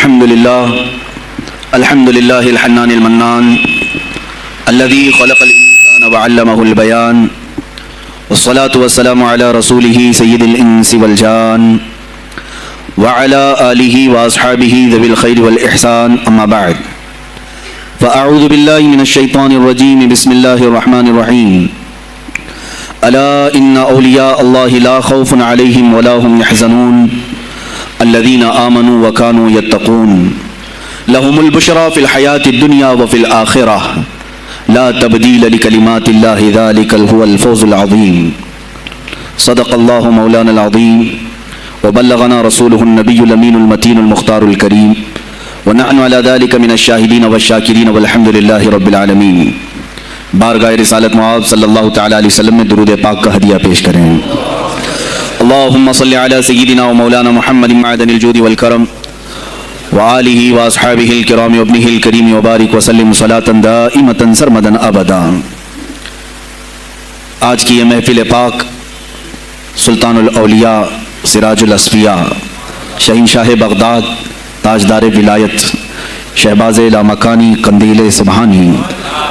الحمد لله الحنان المنان الذي خلق الإنسان وعلمه البيان والصلاة والسلام على رسوله سيد الإنس والجان وعلى آله وأصحابه ذوي الخير والإحسان أما بعد فأعوذ بالله من الشيطان الرجيم بسم الله الرحمن الرحيم ألا إن أولياء الله لا خوف عليهم ولا هم يحزنون الذين آمنوا وكانوا يتقون لهم البشرى في الحياة الدنيا وفي الآخرة لا تبديل لكلمات الله ذلك هو الفوز العظيم صدق الله مولانا العظيم وبلغنا رسوله النبي الأمين المتين المختار الكريم ونحن على ذلك من الشاهدين والشاكرين والحمد لله رب العالمين. بارگاہ رسالت معاذ صلی اللہ تعالی علیہ وسلم میں درود پاک کا ہدیہ پیش کریں. اللہم صلی علی سیدنا و مولانا محمد معدن الجود والکرم وآلہ واصحابہ الکرام وابنہ الکریم وبارک وسلم صلاۃ دائمۃ سرمدا ابدا. آج کی یہ محفل پاک سلطان الاولیاء سراج الاصفیاء شہنشاہ بغداد تاجدار ولایت شہباز لامکانی قندیل سبحانی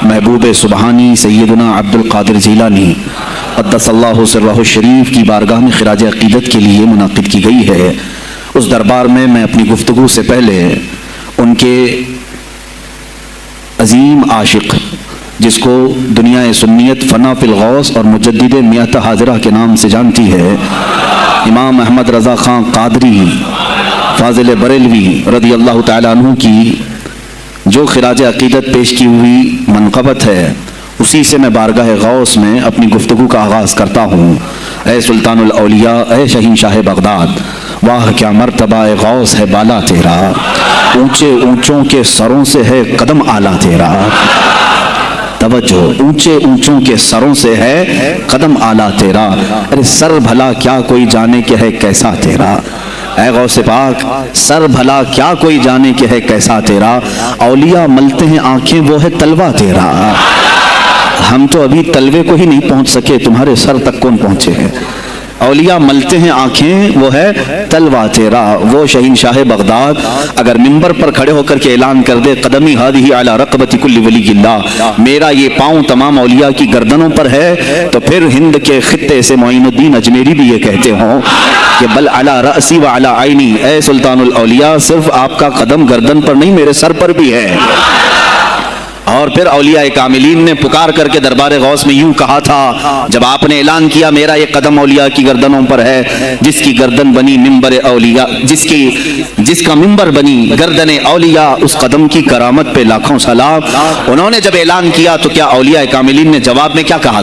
محبوب سبحانی سیدنا عبد القادر جیلانی قدس اللہ سرہ الشریف کی بارگاہ میں خراج عقیدت کے لیے منعقد کی گئی ہے. اس دربار میں میں اپنی گفتگو سے پہلے ان کے عظیم عاشق جس کو دنیا سنیت فنا فی الغوث اور مجدد میت حاضرہ کے نام سے جانتی ہے امام احمد رضا خان قادری فاضل بریلوی رضی اللہ تعالیٰ عنہ کی جو خراج عقیدت پیش کی ہوئی منقبت ہے اسی سے میں بارگاہ غوث میں اپنی گفتگو کا آغاز کرتا ہوں. اے سلطان الاولیاء اے شہنشاہ بغداد واہ کیا مرتبہ غوث ہے بالا تیرا اونچے اونچوں کے سروں سے ہے قدم اعلیٰ تیرا. توجہ اونچے اونچوں کے سروں سے ہے قدم اعلیٰ تیرا. ارے سر بھلا کیا کوئی جانے کہ ہے کیسا تیرا. اے غوث پاک سر بھلا کیا کوئی جانے کہ ہے کیسا تیرا. اولیاء ملتے ہیں آنکھیں وہ ہے تلوہ تیرا. ہم تو ابھی تلوے کو ہی نہیں پہنچ سکے تمہارے سر تک کون پہنچے ہیں. اولیاء ملتے ہیں آنکھیں وہ ہے تلوہ تیرا. وہ شہنشاہ بغداد اگر منبر پر کھڑے ہو کر کے اعلان کر دے قدمی ہادی علی رقبت کل ولی اللہ میرا یہ پاؤں تمام اولیاء کی گردنوں پر ہے تو پھر ہند کے خطے سے معین الدین اجمیری بھی یہ کہتے ہوں کہ بل علی رأسی و علی عینی. اے سلطان الاولیاء صرف آپ کا قدم گردن پر نہیں میرے سر پر بھی ہے. اور پھر اولیاء کاملین نے پکار کر کے دربار غوث میں یوں کہا تھا جب آپ نے اعلان کیا میرا یہ قدم اولیاء کی گردنوں پر ہے جس کی گردن بنی منبر اولیاء جس کا منبر بنی گردن اولیاء اس قدم کی کرامت پہ لاکھوں سلام. انہوں نے جب اعلان کیا تو کیا اولیاء کاملین نے جواب میں کیا کہا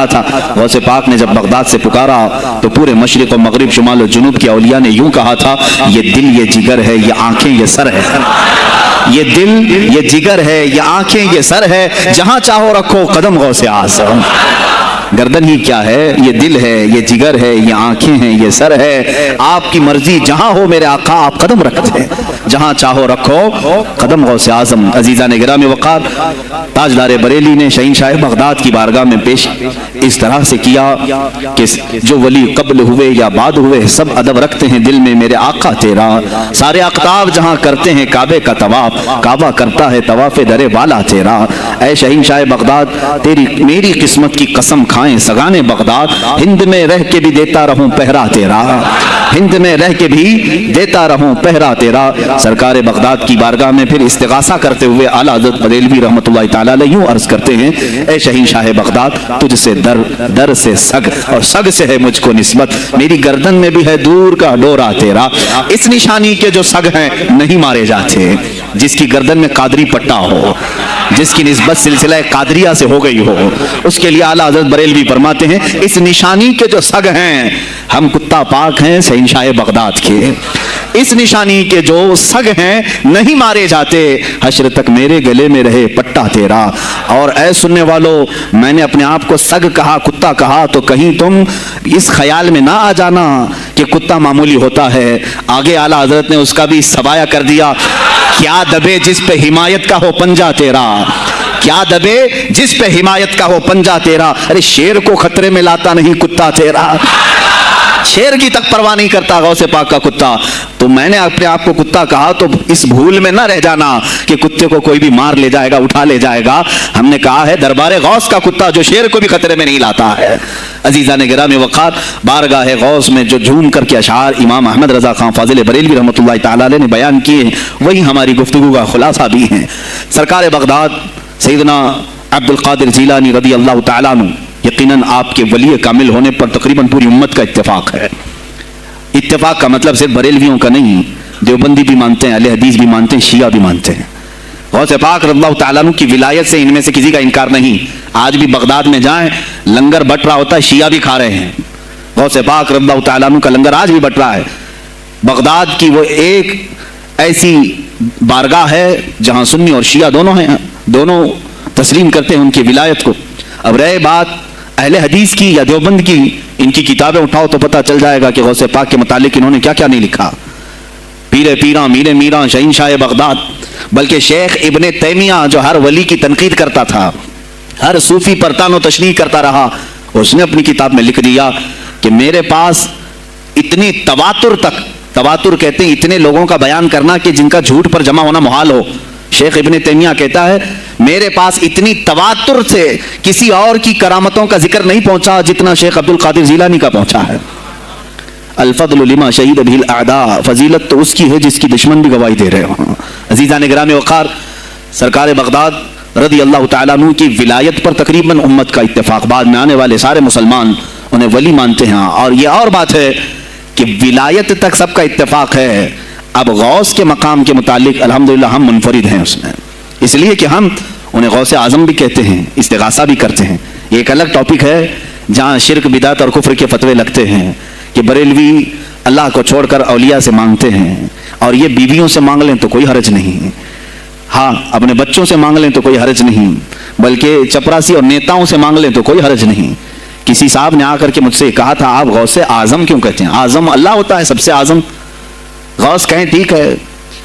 تھا غوث پاک نے جب بغداد سے پکارا تو پورے مشرق و مغرب شمال و جنوب کے اولیاء نے یوں کہا تھا یہ دل یہ جگر ہے یہ آنکھیں یہ سر ہے. یہ دل یہ جگر ہے یہ آنکھیں یہ سر ہے جہاں چاہو رکھو قدم غوث اعظم. گردن ہی کیا ہے یہ دل ہے یہ جگر ہے یہ آنکھیں ہیں یہ سر ہے. آپ کی مرضی جہاں ہو میرے آقا آپ قدم رکھتے ہیں جہاں چاہو رکھو قدم غوث اعظم. عزیزان گرامی وقار تاجدار بریلی نے شہنشاہ بغداد کی بارگاہ میں پیش اس طرح سے کیا کہ جو ولی قبل ہوئے یا بعد ہوئے سب ادب رکھتے ہیں دل میں میرے آقا تیرا. سارے اقطاب جہاں کرتے ہیں کعبے کا طواف کعبہ کرتا ہے طواف در والا تیرا. اے شہنشاہ بغداد میری قسمت کی قسم کھائیں سگانے بغداد ہند میں رہ کے بھی دیتا رہوں پہرا تیرا. ہند میں رہ کے بھی دیتا رہوں پہرا تیرا. سرکار بغداد کی بارگاہ میں پھر استغاثہ کرتے ہوئے اعلیٰ حضرت بریلوی رحمۃ اللہ تعالیٰ علیہ یوں عرض کرتے ہیں اے شہنشاہ بغداد تجھ سے در سے سگ اور سگ سے ہے مجھ کو نسبت میری گردن میں بھی ہے دور کا ڈورا تیرا. اس نشانی کے جو سگ ہیں نہیں مارے جاتے جس کی گردن میں قادری پٹا ہو جس کی نسبت سلسلہ قادریہ سے ہو گئی ہو اس کے لیے اعلیٰ حضرت بریلوی فرماتے ہیں اس نشانی کے جو سگ ہیں ہم کتا پاک ہیں شہنشاہ بغداد کے. اس نشانی کے جو سگ ہیں نہیں مارے جاتے حشر تک میرے گلے میں رہے پٹا تیرا. اور اے سننے والو میں نے اپنے آپ کو سگ کہا کتا کہا تو کہیں تم اس خیال میں نہ آ جانا کہ کتا معمولی ہوتا ہے. آگے اعلیٰ حضرت نے اس کا بھی سوایہ کر دیا کیا دبے جس پہ حمایت کا ہو پنجہ تیرا کیا دبے جس پہ حمایت کا ہو پنجہ تیرا. ارے شیر کو خطرے میں لاتا نہیں کتا تیرا. شیر کی تک پرواہ نہیں کرتا غوث پاک کا کتا. تو میں نے اپنے آپ کو کتا کہا تو اس بھول میں نہ رہ جانا کہ کتے کو کوئی بھی مار لے جائے گا, اٹھا لے جائے گا. ہم نے کہا ہے دربار غوث کا کتا جو شیر کو بھی خطرے میں نہیں لاتا ہے. عزیزان گرامی وقار, بارگاہ غوث میں جو جھوم کر کے اشعار امام احمد رضا خان فاضل بریلوی رحمۃ اللہ تعالی علیہ نے بیان کیے ہیں, وہی ہماری گفتگو کا خلاصہ بھی ہیں. سرکار بغداد سیدنا عبد القادر جیلانی رضی اللہ تعالیٰ عنہ, یقیناً آپ کے ولی کامل ہونے پر تقریباً پوری امت کا اتفاق ہے. اتفاق کا مطلب صرف بریلویوں کا نہیں, دیوبندی بھی مانتے ہیں, اہل حدیث بھی مانتے ہیں, شیعہ بھی مانتے ہیں. غوث پاک رضی اللہ تعالیٰ عنہ کی ولایت سے ان میں سے کسی کا انکار نہیں. آج بھی بغداد میں جائیں لنگر بٹ رہا ہوتا ہے, شیعہ بھی کھا رہے ہیں. غوث پاک رضی اللہ تعالیٰ عنہ کا لنگر آج بھی بٹ رہا ہے. بغداد کی وہ ایک ایسی بارگاہ ہے جہاں سنی اور شیعہ دونوں ہیں, دونوں تسلیم کرتے ہیں ان کی ولایت کو. اب رہے بات اہل حدیث کی یا دیوبند کی, ان کی کتابیں اٹھاؤ تو پتہ چل جائے گا کہ غوث پاک کے متعلق انہوں نے کیا کیا نہیں لکھا. پیر پیراں, میر میراں, شہنشاہ بغداد, بلکہ شیخ ابن تیمیہ جو ہر ولی کی تنقید کرتا تھا, ہر صوفی پر تان و تشریح کرتا رہا, اس نے اپنی کتاب میں لکھ دیا کہ میرے پاس اتنی تواتر تک, تواتر کہتے ہیں اتنے لوگوں کا بیان کرنا کہ جن کا جھوٹ پر جمع ہونا محال ہو. شیخ ابن تیمیہ کہتا ہے میرے پاس اتنی تواتر سے کسی اور کی کرامتوں کا ذکر نہیں پہنچا جتنا شیخ عبد القادر جیلانی کا پہنچا ہے. الفضل لما شہید به الاعداء, فضیلت تو اس کی ہے جس کی دشمن بھی گواہی دے رہے ہوں. عزیزان گرامی وقار, سرکار بغداد رضی اللہ تعالیٰ عنہ کی ولایت پر تقریباً امت کا اتفاق, بعد میں آنے والے سارے مسلمان انہیں ولی مانتے ہیں. اور یہ اور بات ہے کہ ولایت تک سب کا اتفاق ہے. اب غوث کے مقام کے متعلق الحمدللہ ہم منفرد ہیں اس میں, اس لیے کہ ہم انہیں غوث اعظم بھی کہتے ہیں, استغاثہ بھی کرتے ہیں. یہ ایک الگ ٹاپک ہے جہاں شرک بدعت اور کفر کے فتوے لگتے ہیں کہ بریلوی اللہ کو چھوڑ کر اولیاء سے مانگتے ہیں, اور یہ بیویوں سے مانگ لیں تو کوئی حرج نہیں, ہاں اپنے بچوں سے مانگ لیں تو کوئی حرج نہیں, بلکہ چپراسی اور نیتاؤں سے مانگ لیں تو کوئی حرج نہیں. کسی صاحب نے آ کر کے مجھ سے کہا تھا آپ غوث اعظم کیوں کہتے ہیں؟ اعظم اللہ ہوتا ہے سب سے اعظم. غوث کہیں ٹھیک ہے,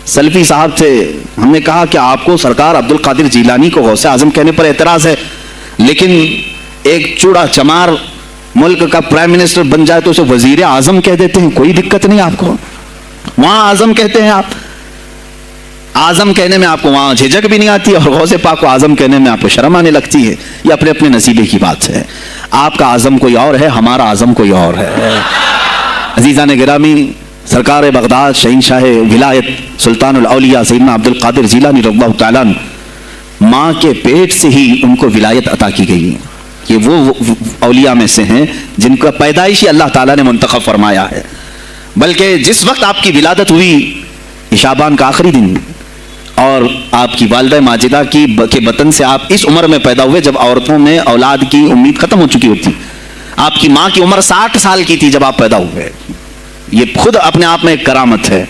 سلفی صاحب تھے, ہم نے کہا کہ آپ کو سرکار عبد القادر جیلانی کو غوث اعظم کہنے پر اعتراض ہے, لیکن ایک چوڑا چمار ملک کا پرائم منسٹر بن جائے تو اسے وزیر اعظم کہہ دیتے ہیں, کوئی دقت نہیں آپ کو, وہاں اعظم کہتے ہیں آپ. اعظم کہنے میں آپ کو وہاں جھجک بھی نہیں آتی, اور غوث پاک کو اعظم کہنے میں آپ کو شرم آنے لگتی ہے. یہ اپنے اپنے نصیبے کی بات ہے. آپ کا اعظم کوئی اور ہے, ہمارا اعظم کوئی اور ہے. عزیزان گرامی, سرکار بغداد شہنشاہ ولایت سلطان الاولیاء سیدنا عبد القادر جیلانی رضی اللہ تعالیٰ عنہ, ماں کے پیٹ سے ہی ان کو ولایت عطا کی گئی. یہ وہ اولیاء میں سے ہیں جن کا پیدائش اللہ تعالیٰ نے منتخب فرمایا ہے. بلکہ جس وقت آپ کی ولادت ہوئی شعبان کا آخری دن, اور آپ کی والدہ ماجدہ کے بطن سے آپ اس عمر میں پیدا ہوئے جب عورتوں میں اولاد کی امید ختم ہو چکی ہوتی. آپ کی ماں کی عمر 60 سال کی تھی جب آپ پیدا ہوئے. یہ خود اپنے آپ میں ایک کرامت ہے.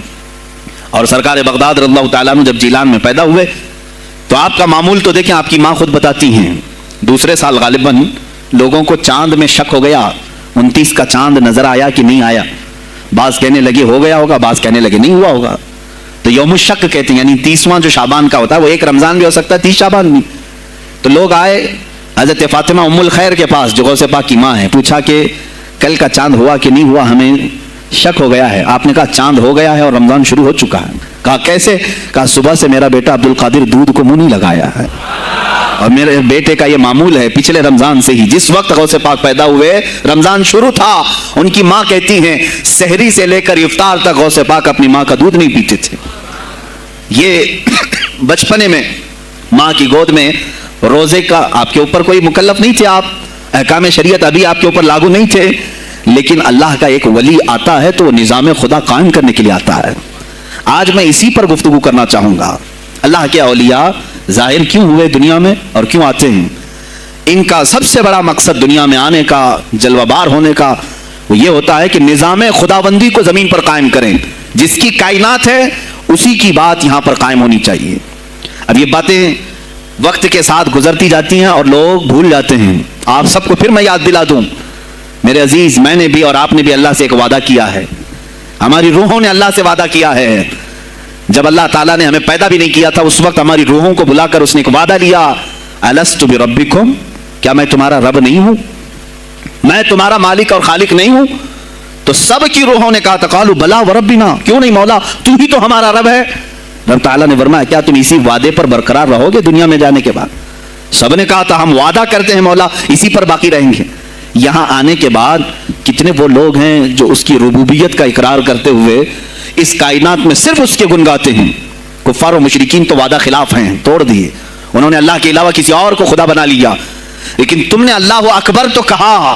اور سرکار بغداد رضی اللہ تعالیٰ عنہ جب جیلان میں پیدا ہوئے تو آپ کا معمول تو دیکھیں, آپ کی ماں خود بتاتی ہیں دوسرے سال غالباً لوگوں کو چاند میں شک ہو گیا, 29 کا چاند نظر آیا کہ نہیں آیا. بعض کہنے لگے ہو گیا ہوگا, بعض کہنے لگے نہیں ہوا ہوگا. تو یوم الشک کہتے ہیں, یعنی 30واں جو شعبان کا ہوتا ہے وہ ایک رمضان بھی ہو سکتا ہے, 30 شعبان بھی. تو لوگ آئے حضرت فاطمہ ام الخیر کے پاس جو غوث پاک کی ماں ہے, پوچھا کہ کل کا چاند ہوا کہ نہیں ہوا, ہمیں شک ہو گیا ہے. آپ نے کہا چاند ہو گیا ہے اور رمضان شروع ہو چکا ہے. کہا کیسے؟ کہا صبح سے میرا بیٹا عبد القادر دودھ کو منہ نہیں لگایا ہے, اور میرے بیٹے کا یہ معمول ہے پچھلے رمضان سے ہی, جس وقت غوث پاک پیدا ہوئے رمضان شروع تھا. ان کی ماں کہتی ہیں سحری سے لے کر افطار تک غوث پاک اپنی ماں کا دودھ نہیں پیتے تھے. یہ بچپنے میں ماں کی گود میں روزے کا آپ کے اوپر کوئی مکلف نہیں تھے, آپ احکام شریعت ابھی آپ کے اوپر لاگو نہیں تھے, لیکن اللہ کا ایک ولی آتا ہے تو وہ نظام خدا قائم کرنے کے لیے آتا ہے. آج میں اسی پر گفتگو کرنا چاہوں گا. اللہ کے اولیاء ظاہر کیوں ہوئے دنیا میں اور کیوں آتے ہیں؟ ان کا سب سے بڑا مقصد دنیا میں آنے کا, جلوہ بار ہونے کا, وہ یہ ہوتا ہے کہ نظام خداوندی کو زمین پر قائم کریں. جس کی کائنات ہے اسی کی بات یہاں پر قائم ہونی چاہیے. اب یہ باتیں وقت کے ساتھ گزرتی جاتی ہیں اور لوگ بھول جاتے ہیں. آپ سب کو پھر میں یاد دلا دوں, میرے عزیز, میں نے بھی اور آپ نے بھی اللہ سے ایک وعدہ کیا ہے, ہماری روحوں نے اللہ سے وعدہ کیا ہے. جب اللہ تعالیٰ نے ہمیں پیدا بھی نہیں کیا تھا اس وقت ہماری روحوں کو بلا کر اس نے ایک وعدہ لیا, الست بربکم, کیا میں تمہارا رب نہیں ہوں, میں تمہارا مالک اور خالق نہیں ہوں؟ تو تو سب کی روحوں نے کہا تھا قالوا بلا وربنا، کیوں نہیں مولا، تو ہی تو ہمارا رب ہے۔ رب تعالیٰ نے فرمایا کیا تم اسی وعدے پر برقرار رہو گے دنیا میں جانے کے بعد؟ سب نے کہا تھا ہم وعدہ کرتے ہیں مولا اسی پر باقی رہیں گے۔ یہاں آنے کے بعد کتنے وہ لوگ ہیں جو اس کی ربوبیت کا اقرار کرتے ہوئے اس کائنات میں صرف اس کے گن گاتے ہیں۔ کفار و مشرکین تو وعدہ خلاف ہیں، توڑ دیے، انہوں نے اللہ کے علاوہ کسی اور کو خدا بنا لیا، لیکن تم نے اللہ اکبر تو کہا،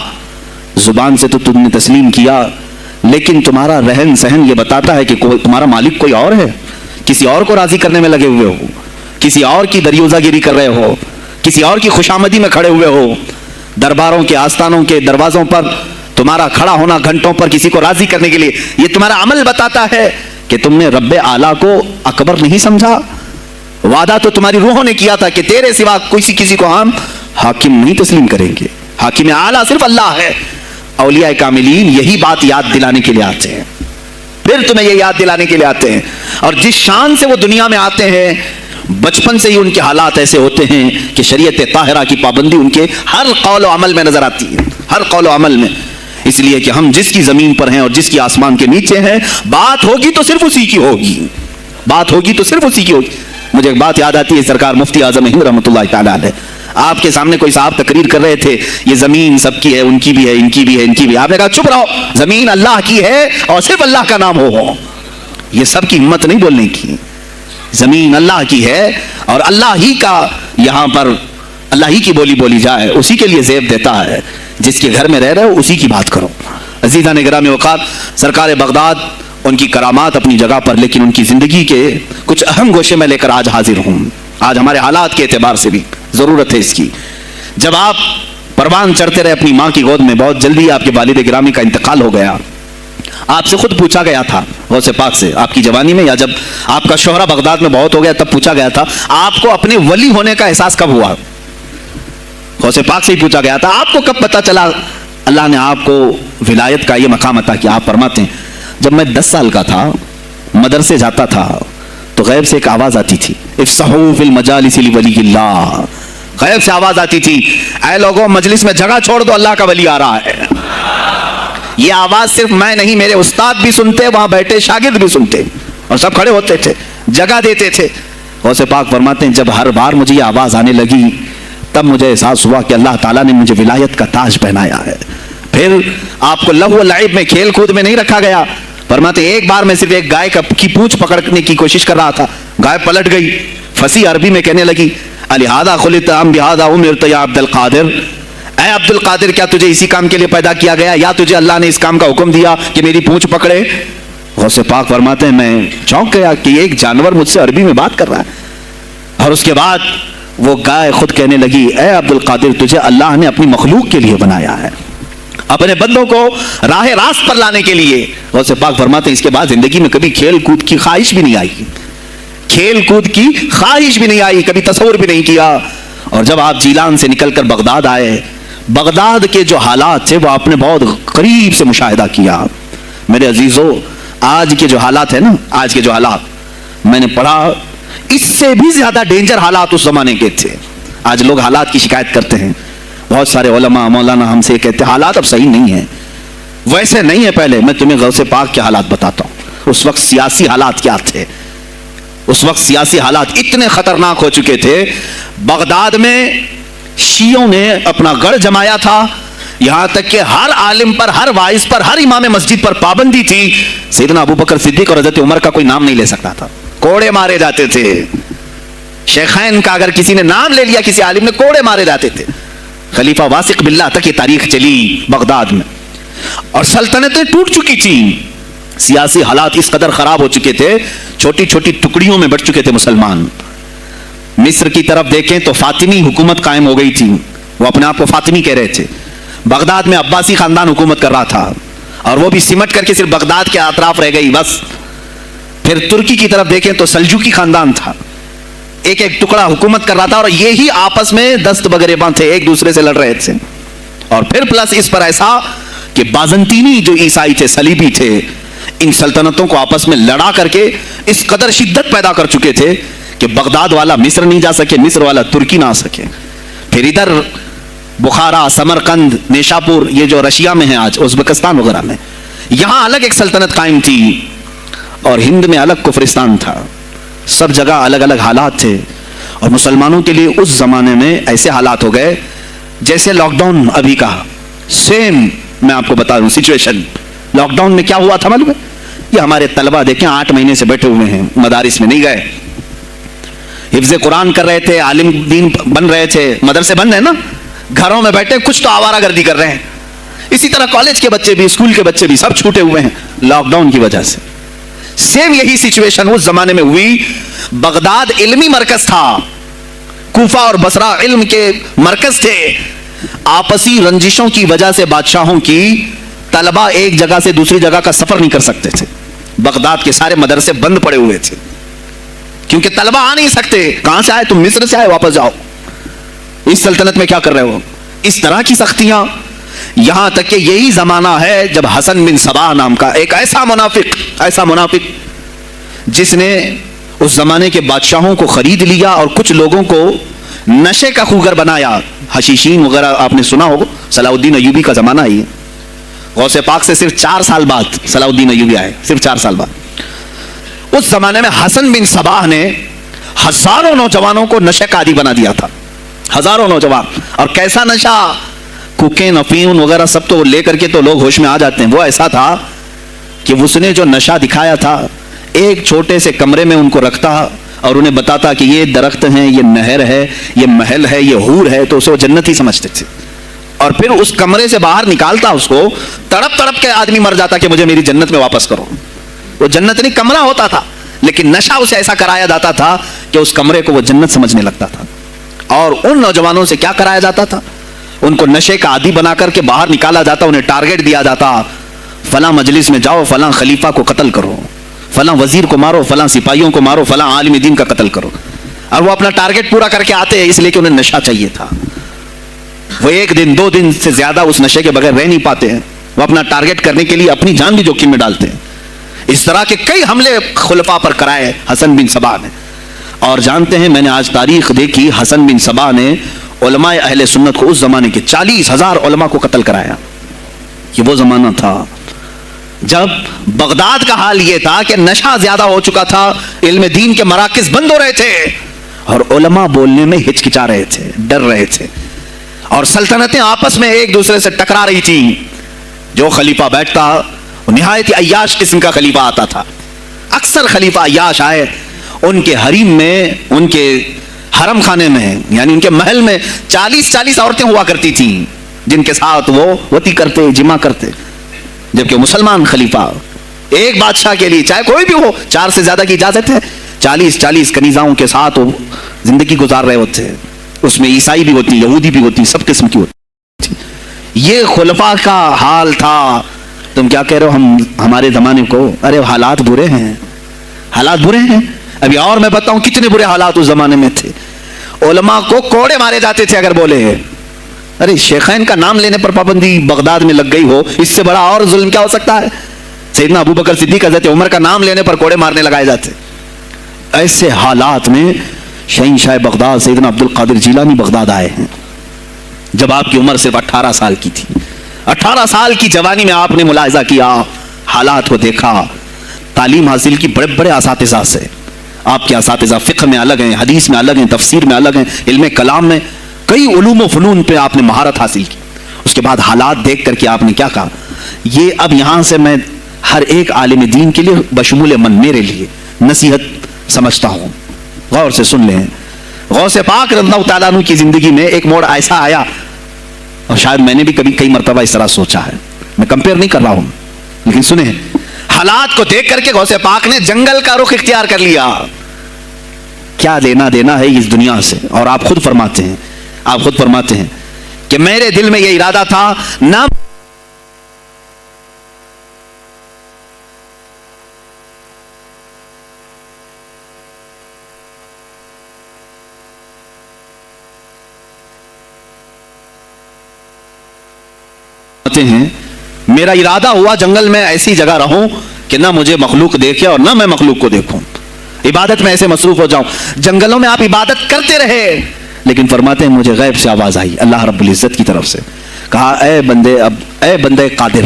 زبان سے تو تم نے تسلیم کیا، لیکن تمہارا رہن سہن یہ بتاتا ہے کہ تمہارا مالک کوئی اور ہے، کسی اور کو راضی کرنے میں لگے ہوئے ہو، کسی اور کی دریوزہ گیری کر رہے ہو، کسی اور کی خوشامدی میں کھڑے ہوئے ہو، درباروں کے آستانوں کے دروازوں پر تمہارا کھڑا ہونا گھنٹوں پر کسی کو راضی کرنے کے لیے، یہ تمہارا عمل بتاتا ہے کہ تم نے رب اعلیٰ کو اکبر نہیں سمجھا۔ وعدہ تو تمہاری روحوں نے کیا تھا کہ تیرے سوا کسی کو ہم حاکم نہیں تسلیم کریں گے، حاکم اعلیٰ صرف اللہ ہے۔ اولیاء کاملین یہی بات یاد دلانے کے لیے آتے ہیں، پھر تمہیں یہ یاد دلانے کے لیے آتے ہیں، اور جس شان سے وہ دنیا میں آتے ہیں بچپن سے ہی ان کے حالات ایسے ہوتے ہیں کہ شریعت طاہرہ کی پابندی ان کے ہر قول و عمل میں نظر آتی ہے، ہر قول و عمل میں۔ اس لیے کہ ہم جس کی زمین پر ہیں اور جس کی آسمان کے نیچے ہیں، بات ہوگی تو صرف اسی کی ہوگی، بات ہوگی تو صرف اسی کی ہوگی۔ مجھے ایک بات یاد آتی ہے، سرکار مفتی اعظم ہند رحمۃ اللہ تعالیٰ علیہ، آپ کے سامنے کوئی صاحب تقریر کر رہے تھے، یہ زمین سب کی ہے، ان کی بھی ہے، ان کی بھی ہے، ان کی بھی ہے۔ آپ نے کہا چپ رہو، زمین اللہ کی ہے اور صرف اللہ کا نام ہو۔ یہ سب کی ہمت نہیں بولنے کی، زمین اللہ کی ہے اور اللہ ہی کا، یہاں پر اللہ ہی کی بولی بولی جائے، اسی کے لیے زیب دیتا ہے۔ جس کے گھر میں رہ رہے ہو اسی کی بات کرو۔ عزیزان گرامی اوقات، سرکار بغداد ان کی کرامات اپنی جگہ پر، لیکن ان کی زندگی کے کچھ اہم گوشے میں لے کر آج حاضر ہوں۔ آج ہمارے حالات کے اعتبار سے بھی ضرورت ہے اس کی۔ جب آپ پروان چڑھتے رہے اپنی ماں کی گود میں، بہت جلدی آپ کے والد گرامی کا انتقال ہو گیا۔ آپ سے خود پوچھا گیا تھا غوث پاک سے، آپ کی جوانی میں یا جب آپ کا شہرہ بغداد میں بہت ہو گیا تب پوچھا گیا تھا آپ کو اپنے ولی ہونے کا احساس کب ہوا؟ غوث پاک سے ہی پوچھا گیا تھا آپ کو کب پتہ چلا اللہ نے آپ کو ولایت کا یہ مقام عطا کیا؟ آپ فرماتے ہیں جب میں 10 سال کا تھا، مدرسے جاتا تھا تو غیب سے ایک آواز آتی تھی، افصحوا فی المجالس لولی اللہ، غیب سے آواز آتی تھی اے لوگوں مجلس میں جگہ چھوڑ دو، اللہ کا ولی آ رہا ہے۔ یہ آواز صرف میں نہیں، میرے استاد بھی سنتے، وہاں بیٹھے شاگرد بھی سنتے، اور سب کھڑے ہوتے تھے، جگہ دیتے تھے۔ غوث پاک فرماتے ہیں جب ہر بار مجھے یہ آواز آنے لگی تب مجھے احساس ہوا کہ اللہ تعالیٰ نے مجھے ولایت کا تاج پہنایا ہے۔ پھر آپ کو لہو و لعب میں، کھیل کود میں نہیں رکھا گیا۔ فرماتے ہیں ایک بار میں صرف ایک گائے کی پونچھ پکڑنے کی کوشش کر رہا تھا، گائے پلٹ گئی، فصیح عربی میں کہنے لگی الہذا خلقت ام بہذا امرت یا عبد القادر، اے عبد القادر کیا تجھے اسی کام کے لیے پیدا کیا گیا یا تجھے اللہ نے اس کام کا حکم دیا کہ میری پونچھ پکڑے؟ غوث پاک فرماتے ہیں میں چونک گیا کہ ایک جانور مجھ سے عربی میں بات کر رہا ہے۔ اور اس کے بعد وہ گائے خود کہنے لگی اے عبد القادر تجھے اللہ نے اپنی مخلوق کے لیے بنایا ہے، اپنے بندوں کو راہ راست پر لانے کے لیے۔ غوث پاک فرماتے ہیں اس کے بعد زندگی میں کبھی کھیل کود کی خواہش بھی نہیں آئی، کھیل کود کی خواہش بھی نہیں آئی، کبھی تصور بھی نہیں کیا۔ اور جب آپ جیلان سے نکل کر بغداد آئے، بغداد کے جو حالات تھے وہ آپ نے بہت قریب سے مشاہدہ کیا۔ میرے عزیزو آج کے جو حالات ہیں نا، آج کے جو حالات میں نے پڑھا اس سے بھی زیادہ ڈینجر حالات اس زمانے کے تھے۔ آج لوگ حالات کی شکایت کرتے ہیں، بہت سارے علماء مولانا ہم سے کہتے ہیں حالات اب صحیح نہیں ہیں، ویسے نہیں ہے پہلے۔ میں تمہیں غوث پاک کے حالات بتاتا ہوں، اس وقت سیاسی حالات کیا تھے۔ اس وقت سیاسی حالات اتنے خطرناک ہو چکے تھے، بغداد میں شیعوں نے اپنا گڑھ جمایا تھا، یہاں تک کہ ہر عالم پر، ہر وائز پر، ہر امام مسجد پر پابندی تھی، سیدنا ابو بکر صدیق اور حضرت عمر کا کوئی نام نہیں لے سکتا تھا، کوڑے مارے جاتے تھے۔ شیخین کا اگر کسی نے نام لے لیا کسی عالم نے، کوڑے مارے جاتے تھے۔ خلیفہ واثق باللہ تک یہ تاریخ چلی بغداد میں، اور سلطنتیں ٹوٹ چکی تھیں، سیاسی حالات اس قدر خراب ہو چکے تھے، چھوٹی چھوٹی ٹکڑیوں میں بٹ چکے تھے مسلمان۔ مصر کی طرف دیکھیں تو فاطمی حکومت قائم ہو گئی تھی، وہ اپنے آپ کو فاطمی کہہ رہے تھے۔ بغداد میں عباسی خاندان حکومت کر رہا تھا، اور وہ بھی سمٹ کر کے صرف بغداد کے اطراف رہ گئی بس۔ پھر ترکی کی طرف دیکھیں تو سلجوکی خاندان تھا، ایک ایک ٹکڑا حکومت کر رہا تھا، اور یہی آپس میں دست بگریباں تھے، ایک دوسرے سے لڑ رہے تھے۔ اور پھر پلس اس پر ایسا کہ بازنطینی جو عیسائی تھے، صلیبی تھے، ان سلطنتوں کو آپس میں لڑا کر کے اس قدر شدت پیدا کر چکے تھے کہ بغداد والا مصر نہیں جا سکے، مصر والا ترکی نہ آ سکے۔ پھر ادھر بخارا، سمرقند، نیشاپور، یہ جو رشیا میں ہیں آج، ازبکستان وغیرہ میں، یہاں الگ ایک سلطنت قائم تھی اور ہند میں الگ کفرستان تھا. سب جگہ الگ الگ حالات تھے. اور مسلمانوں کے لیے اس زمانے میں ایسے حالات ہو گئے جیسے لاک ڈاؤن ابھی کا سیم. میں آپ کو بتا دوں سچویشن. لاک ڈاؤن میں کیا ہوا تھا معلوم ہے؟ یہ ہمارے طلبہ دیکھیں 8 مہینے سے بیٹھے ہوئے ہیں, مدارس میں نہیں گئے, حفظ قرآن کر رہے تھے, عالم دین بن رہے تھے, مدرسے بند ہیں نا, گھروں میں بیٹھے کچھ تو آوارہ گردی کر رہے ہیں. اسی طرح کالج کے بچے بھی, اسکول کے بچے بھی سب چھوٹے ہوئے ہیں لاک ڈاؤن کی وجہ سے. سیم یہی سچویشن اس زمانے میں ہوئی. بغداد علمی مرکز تھا, کوفہ اور بصرہ علم کے مرکز تھے. آپسی رنجشوں کی وجہ سے بادشاہوں کی طلبہ ایک جگہ سے دوسری جگہ کا سفر نہیں کر سکتے تھے. بغداد کے سارے مدرسے بند پڑے ہوئے تھے کیونکہ طلبہ آ نہیں سکتے. کہاں سے آئے تم؟ مصر سے آئے, واپس جاؤ. اس سلطنت میں کیا کر رہے ہو؟ اس طرح کی سختیاں. یہاں تک کہ یہی زمانہ ہے جب حسن بن صباح نام کا ایک ایسا منافق جس نے اس زمانے کے بادشاہوں کو خرید لیا اور کچھ لوگوں کو نشے کا خوگر بنایا. حشیشین وغیرہ آپ نے سنا ہو, صلاح الدین ایوبی کا زمانہ ہی ہے. غوث پاک سے صرف 4 سال بعد صلاح الدین ایوبی آئے, صرف 4 سال بعد. اس زمانے میں حسن بن صباح نے ہزاروں نوجوانوں کو نشے کا عادی بنا دیا تھا. ہزاروں نوجوان. اور کیسا نشہ؟ کوکین, افیون وغیرہ سب تو لے کر کے تو لوگ ہوش میں آ جاتے ہیں. وہ ایسا تھا کہ اس نے جو نشہ دکھایا تھا, ایک چھوٹے سے کمرے میں ان کو رکھتا اور انہیں بتاتا کہ یہ درخت ہیں, یہ نہر ہے, یہ محل ہے, یہ حور ہے, تو اسے وہ جنتی سمجھتے تھے. اور پھر اس کمرے سے باہر نکالتا اس کو, تڑپ تڑپ کے آدمی مر جاتا کہ مجھے میری جنت میں واپس کرو. وہ جنت نہیں کمرہ ہوتا تھا, لیکن نشہ اسے ایسا کرایا جاتا تھا کہ اس کمرے کو وہ جنت سمجھنے لگتا تھا. اور ان نوجوانوں سے کیا کرایا جاتا تھا؟ ان کو نشے کا عادی بنا کر کے باہر نکالا جاتا, انہیں ٹارگٹ دیا جاتا, فلاں مجلس میں جاؤ, فلاں خلیفہ کو قتل کرو, فلاں وزیر کو مارو, فلاں سپاہیوں کو مارو, فلاں عالم دین کا قتل کرو. اور وہ اپنا ٹارگٹ پورا کر کے آتے ہیں اس لیے کہ انہیں نشہ چاہیے تھا. وہ 1 دن 2 دن سے زیادہ اس نشے کے بغیر رہ نہیں پاتے ہیں. وہ اپنا ٹارگٹ کرنے کے لیے اپنی جان بھی جوخم میں ڈالتے ہیں. اس طرح کے کئی حملے خلفاء پر کرائے حسن بن صباح نے. اور جانتے ہیں, میں نے آج تاریخ دیکھی, حسن بن صباح نے علماء اہل سنت کو اس زمانے کے 40,000 علماء کو قتل کرایا. یہ وہ زمانہ تھا جب بغداد کا حال یہ تھا کہ نشہ زیادہ ہو چکا تھا, علم دین کے مراکز بند ہو رہے تھے اور علماء بولنے میں ہچکچا رہے تھے, ڈر رہے تھے. اور سلطنتیں آپس میں ایک دوسرے سے ٹکرا رہی تھی. جو خلیفہ بیٹھتا نہایت عیاش قسم کا خلیفہ آتا تھا. اکثر خلیفہ عیاش آئے, ان کے حریم میں, ان کے حرم خانے میں, یعنی ان کے محل میں 40 عورتیں ہوا کرتی تھیں جن کے ساتھ وہ وطی کرتے, جمع کرتے. جبکہ مسلمان خلیفہ ایک بادشاہ کے لیے چاہے کوئی بھی ہو 4 سے زیادہ کی اجازت ہے. 40 کنیزاؤں کے ساتھ وہ زندگی گزار رہے ہوتے. اس میں عیسائی بھی ہوتی, یہودی بھی ہوتی, سب قسم کی ہوتی. یہ خلفاء کا حال تھا. تم کیا کہہ رہے ہو ہمارے زمانے کو؟ ارے حالات برے ہیں, حالات برے ہیں. ابھی اور میں بتاؤں کتنے برے حالات اس زمانے میں تھے. علماء کو کوڑے مارے جاتے تھے اگر بولے. ارے شیخین کا نام لینے پر پابندی بغداد میں لگ گئی ہو, اس سے بڑا اور ظلم کیا ہو سکتا ہے؟ سیدنا ابو بکر صدیق حضرت عمر کا نام لینے پر کوڑے مارنے لگائے جاتے. ایسے حالات میں شہنشاہ بغداد سیدنا عبد القادر جیلانی بغداد آئے ہیں جب آپ کی عمر صرف 18 سال کی تھی. 18 سال کی جوانی میں آپ نے ملاحظہ کیا, حالات کو دیکھا, تعلیم حاصل کی بڑے بڑے اساتذہ سے. آپ کے اساتذہ فقہ میں الگ ہیں, حدیث میں الگ ہیں, تفسیر میں الگ ہیں, علم کلام میں, کئی علوم و فنون پہ آپ نے مہارت حاصل کی. اس کے بعد حالات دیکھ کر کے آپ نے کیا کہا؟ یہ اب یہاں سے میں ہر ایک عالم دین کے لیے بشمول من میرے لیے نصیحت سمجھتا ہوں, غور سے سن لیں. غوث پاک رضی اللہ تعالیٰ عنہ کی زندگی میں ایک موڑ ایسا آیا, اور شاید میں نے بھی کبھی کئی مرتبہ اس طرح سوچا ہے, میں کمپیئر نہیں کر رہا ہوں, لیکن سنیں حالات کو دیکھ کر کے غوث پاک نے جنگل کا رخ اختیار کر لیا. کیا لینا دینا ہے اس دنیا سے؟ اور آپ خود فرماتے ہیں کہ میرے دل میں یہ ارادہ تھا نہ ہیں, میرا ارادہ ہوا جنگل میں ایسی جگہ رہوں کہ نہ مجھے مخلوق دیکھے اور نہ میں مخلوق کو دیکھوں, عبادت میں ایسے مصروف ہو جاؤں. جنگلوں میں آپ عبادت کرتے رہے, لیکن فرماتے ہیں مجھے غیب سے آواز آئی اللہ رب العزت کی طرف سے, کہا اے بندے قادر,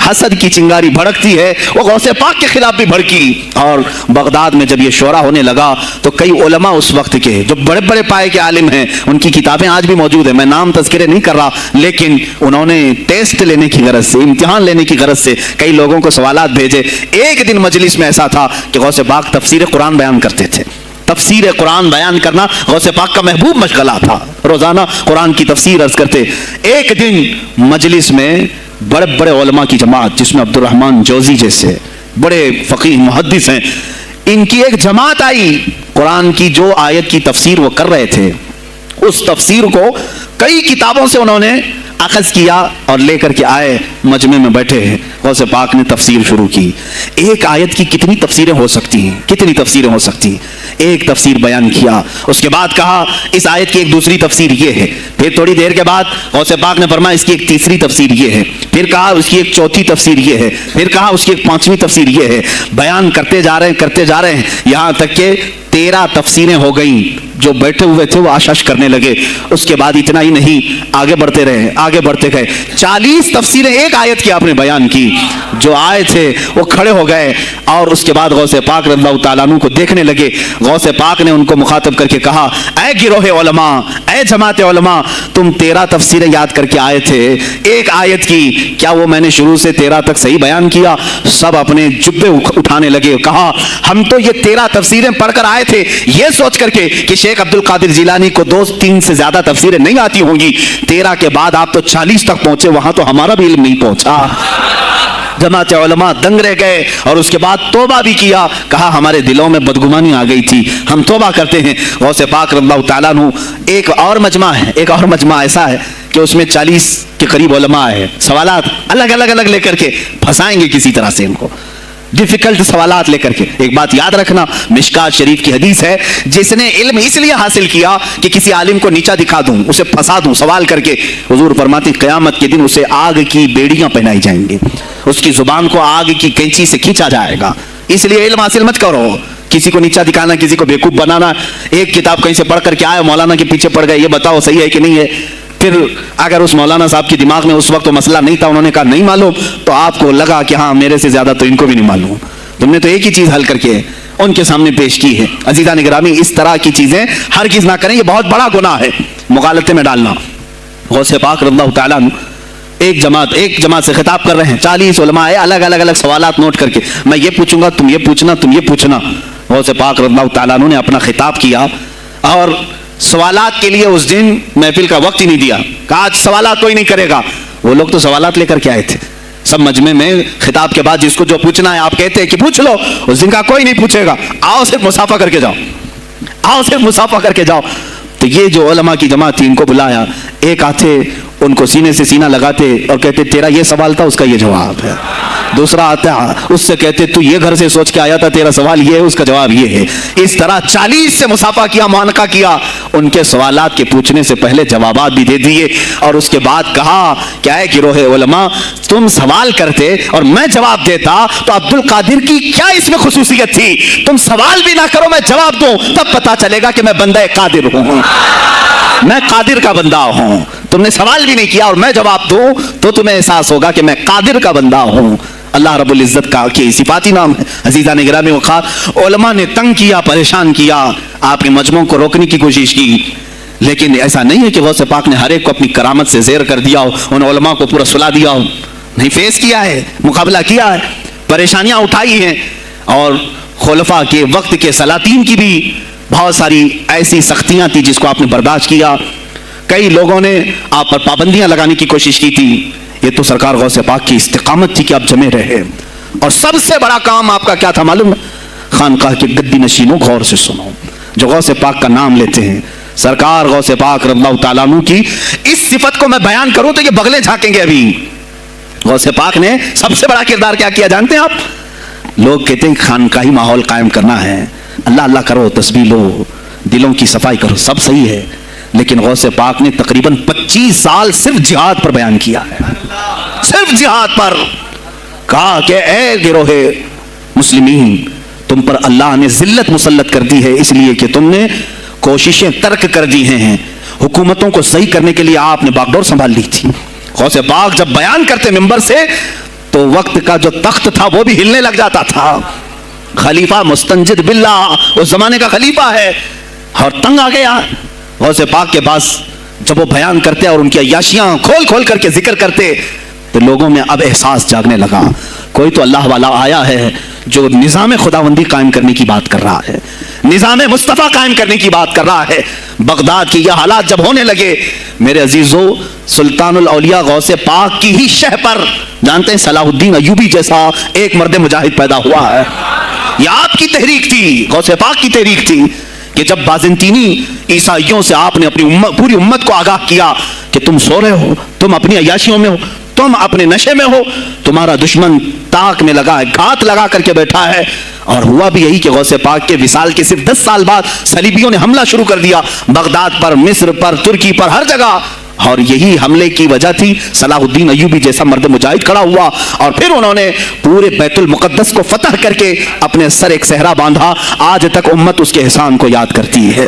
حسد کی چنگاری بھڑکتی ہے وہ غوث پاک کے خلاف بھی بھڑکی. اور بغداد میں جب یہ شورا ہونے لگا تو کئی علماء اس وقت کے جو بڑے بڑے پائے کے عالم ہیں, ان کی کتابیں آج بھی موجود ہیں, میں نام تذکرے نہیں کر رہا, لیکن انہوں نے ٹیسٹ لینے کی غرض سے, امتحان لینے کی غرض سے کئی لوگوں کو سوالات بھیجے. ایک دن مجلس میں ایسا تھا کہ غوث پاک تفسیر قرآن بیان کرتے تھے. تفسیر قرآن بیان کرنا غوث پاک کا محبوب مشغلہ تھا, روزانہ قرآن کی تفسیر عرض کرتے. ایک دن مجلس میں بڑے بڑے علماء کی جماعت, جس میں عبد الرحمن جوزی جیسے بڑے فقیہ محدث ہیں, ان کی ایک جماعت آئی. قرآن کی جو آیت کی تفسیر وہ کر رہے تھے, اس تفسیر کو کئی کتابوں سے انہوں نے اخذ کیا اور لے کر کے آئے, مجمع میں بیٹھے ہیں. غوث پاک نے تفسیر شروع کی. ایک آیت کی کتنی تفسیریں ہو سکتی ہیں, کتنی تفسیریں ہو سکتی ہیں. ایک تفسیر بیان کیا, اس کے بعد کہا اس آیت کی ایک دوسری تفسیر یہ ہے. پھر تھوڑی دیر کے بعد غوث پاک نے فرمایا اس کی ایک تیسری تفسیر یہ ہے. پھر کہا اس کی ایک چوتھی تفسیر یہ ہے. پھر کہا اس کی ایک پانچویں تفسیر یہ ہے. بیان کرتے جا رہے ہیں یہاں تک کہ 13 تفسیریں ہو گئیں. جو بیٹھے ہوئے تھے وہ آشش کرنے لگے. اس کے بعد اتنا ہی نہیں, آگے بڑھتے رہے, آگے بڑھتے گئے. 40 تفسیریں ایک آیت کی آپ نے بیان کی. جو آئے تھے وہ کھڑے ہو گئے اور اس کے بعد غوث پاک رضی اللہ تعالیٰ عنہ کو دیکھنے لگے. غوث پاک نے ان کو مخاطب کر کے کہا, اے گروہ علماء, اے جماعت علماء, تم 13 تفسیریں یاد کر کے آئے تھے ایک آیت کی, کیا وہ میں نے شروع سے 13 تک صحیح بیان کیا؟ سب اپنے جبے اٹھانے لگے. کہا ہم تو یہ 13 تفسیریں پڑھ کر آئے تھے یہ سوچ کر کے کہ شیخ عبد القادر جیلانی کو 2-3 سے زیادہ تفسیریں نہیں آتی ہوں گی. 13 کے بعد آپ تو 40 تک پہنچے, وہاں تو ہمارا بھی علم نہیں پہنچا. جماعت علماء دنگ رہ گئے اور اس کے بعد توبہ بھی کیا. کہا ہمارے دلوں میں بدگمانی آ گئی تھی, ہم توبہ کرتے ہیں. غوث پاک رضی اللہ تعالیٰ عنہ, ایک اور مجمع ایسا ہے کہ اس میں 40 کے قریب علماء ہے. سوالات الگ لے کر کے پھنسائیں گے کسی طرح سے ان کو, ڈیفیکلٹ سوالات لے کر کے. ایک بات یاد رکھنا, مشکات شریف کی حدیث ہے, جس نے علم اس لیے حاصل کیا کہ کسی عالم کو نیچا دکھا دوں, اسے پھنسا دوں سوال کر کے. حضور فرماتے ہیں قیامت کے دن اسے آگ کی بیڑیاں پہنائی جائیں گی, اس کی زبان کو آگ کی کینچی سے کھینچا جائے گا. اس لیے علم حاصل مت کرو, کسی کو نیچا دکھانا, کسی کو بیوقوف بنانا. ایک کتاب کہیں سے پڑھ کر کے آئے, مولانا کے پیچھے پڑ گئے, یہ بتاؤ صحیح ہے کہ نہیں ہے. پھر اگر اس مولانا صاحب کے دماغ میں اس وقت وہ مسئلہ نہیں تھا, انہوں نے کہا نہیں معلوم, تو آپ کو لگا کہ ہاں میرے سے زیادہ تو ان کو بھی نہیں معلوم. تم نے تو ایک ہی چیز حل کر کے ان کے سامنے پیش کی ہے. عزیزان گرامی, اس طرح کی چیزیں ہرگز نہ کریں, یہ بہت بڑا گناہ ہے مغالطے میں ڈالنا. غوث پاک رضی اللہ تعالیٰ عنہ ایک جماعت سے خطاب کر رہے ہیں. 40 علماء الگ سوالات نوٹ کر کے, میں یہ پوچھوں گا, تم یہ پوچھنا, تم یہ پوچھنا. غوث پاک رضی اللہ تعالیٰ عنہ نے اپنا خطاب کیا اور سوالات کے لیے اس دن محفل کا وقت ہی نہیں دیا. کہا آج سوالات کوئی نہیں کرے گا. وہ لوگ تو سوالات لے کر کے آئے تھے. سب مجمع میں خطاب کے بعد جس کو جو پوچھنا ہے آپ کہتے ہیں کہ پوچھ لو, اس دن کا کوئی نہیں پوچھے گا, آؤ صرف مصافحہ کر کے جاؤ, آؤ صرف مصافحہ کر کے جاؤ. تو یہ جو علماء کی جماعت تھی ان کو بلایا. ایک آتے ان کو سینے سے سینہ لگاتے اور کہتے تیرا یہ سوال تھا, اس کا یہ جواب ہے. دوسرا آتا اس سے کہتے تو یہ گھر سے سوچ کے آیا تھا, تیرا سوال یہ ہے, اس کا جواب یہ ہے. اس طرح 40 سے مصافحہ کیا, معانقہ کیا. ان کے سوالات کے پوچھنے سے پہلے جوابات بھی دے دیے اور اس کے بعد کہا کیا ہے گروہ علماء, تم سوال کرتے اور میں جواب دیتا تو عبد القادر کی کیا اس میں خصوصیت تھی؟ تم سوال بھی نہ کرو, میں جواب دوں, تب پتا چلے گا کہ میں بندہ قادر ہوں, میں قادر کا بندہ ہوں. تم نے سوال بھی نہیں کیا اور میں جواب دوں تو تمہیں احساس ہوگا کہ میں قادر کا بندہ ہوں. اللہ رب العزت کا کی صفاتی نام ہے. عزیزان گرامی وقار, علماء نے تنگ کیا, پریشان کیا, آپ کے مجموعوں کو روکنے کی کوشش کی, لیکن ایسا نہیں ہے کہ غوث پاک نے ہر ایک کو اپنی کرامت سے زیر کر دیا ہو, ان علماء کو پورا سلا دیا ہو. نہیں, فیس کیا ہے, مقابلہ کیا ہے, پریشانیاں اٹھائی ہیں. اور خلفاء کے وقت کے سلاطین کی بھی بہت ساری ایسی سختیاں تھی جس کو آپ نے برداشت کیا. کئی لوگوں نے آپ پر پابندیاں لگانے کی کوشش کی تھی. یہ تو سرکار غوث پاک کی استقامت تھی کہ آپ جمے رہے. اور سب سے بڑا کام آپ کا کیا تھا معلوم ہے؟ خانقاہ کے گدی نشینوں غور سے سنو, جو غوث پاک کا نام لیتے ہیں, سرکار غوث پاک رضی اللہ تعالیٰ عنہ کی اس صفت کو میں بیان کروں تو یہ بغلیں جھانکیں گے. ابھی غوث پاک نے سب سے بڑا کردار کیا کیا جانتے ہیں آپ؟ لوگ کہتے ہیں خانقاہی ماحول قائم کرنا ہے, اللہ اللہ کرو, تسبیح لو, دلوں کی صفائی کرو, سب صحیح ہے, لیکن غوث پاک نے تقریباً 25 سال صرف جہاد پر بیان کیا ہے, صرف جہاد پر. کہا کہ اے گروہ مسلمین, تم پر اللہ نے ذلت مسلط کر دی ہے اس لیے کہ تم نے کوششیں ترک کر دی ہیں. حکومتوں کو صحیح کرنے کے لیے آپ نے باغ ڈور سنبھال لی تھی. غوث پاک جب بیان کرتے ممبر سے تو وقت کا جو تخت تھا وہ بھی ہلنے لگ جاتا تھا. خلیفہ مستنجد باللہ اس زمانے کا خلیفہ ہے اور تنگ آ گیا غوث پاک کے پاس. جب وہ بیان کرتے اور ان کی عیاشیاں کھول کھول کر کے ذکر کرتے تو لوگوں میں اب احساس جاگنے لگا کوئی تو اللہ والا آیا ہے جو نظام خداوندی قائم کرنے کی بات کر رہا ہے, نظام مصطفیٰ قائم کرنے کی بات کر رہا ہے. بغداد کی یہ حالات جب ہونے لگے میرے عزیزو, سلطان الاولیاء غوث پاک کی ہی شہ پر جانتے ہیں صلاح الدین ایوبی جیسا ایک مرد مجاہد پیدا ہوا ہے. یہ آپ کی تحریک تھی, غوث پاک کی تحریک تھی کہ جب بازنطینی عیسائیوں سے آپ نے اپنی پوری امت کو آگاہ کیا کہ تم سو رہے ہو, تم اپنی عیاشیوں میں ہو, تم اپنے نشے میں ہو, تمہارا دشمن تاک میں لگا ہے, گھات لگا کر کے بیٹھا ہے. اور ہوا بھی یہی کہ غوث پاک کے وصال کے صرف 10 سال بعد صلیبیوں نے حملہ شروع کر دیا بغداد پر, مصر پر, ترکی پر, ہر جگہ. اور یہی حملے کی وجہ تھی صلاح الدین ایوبی جیسا مرد مجاہد کھڑا ہوا اور پھر انہوں نے پورے بیت المقدس کو فتح کر کے اپنے سر ایک صحرا باندھا. آج تک امت اس کے احسان کو یاد کرتی ہے.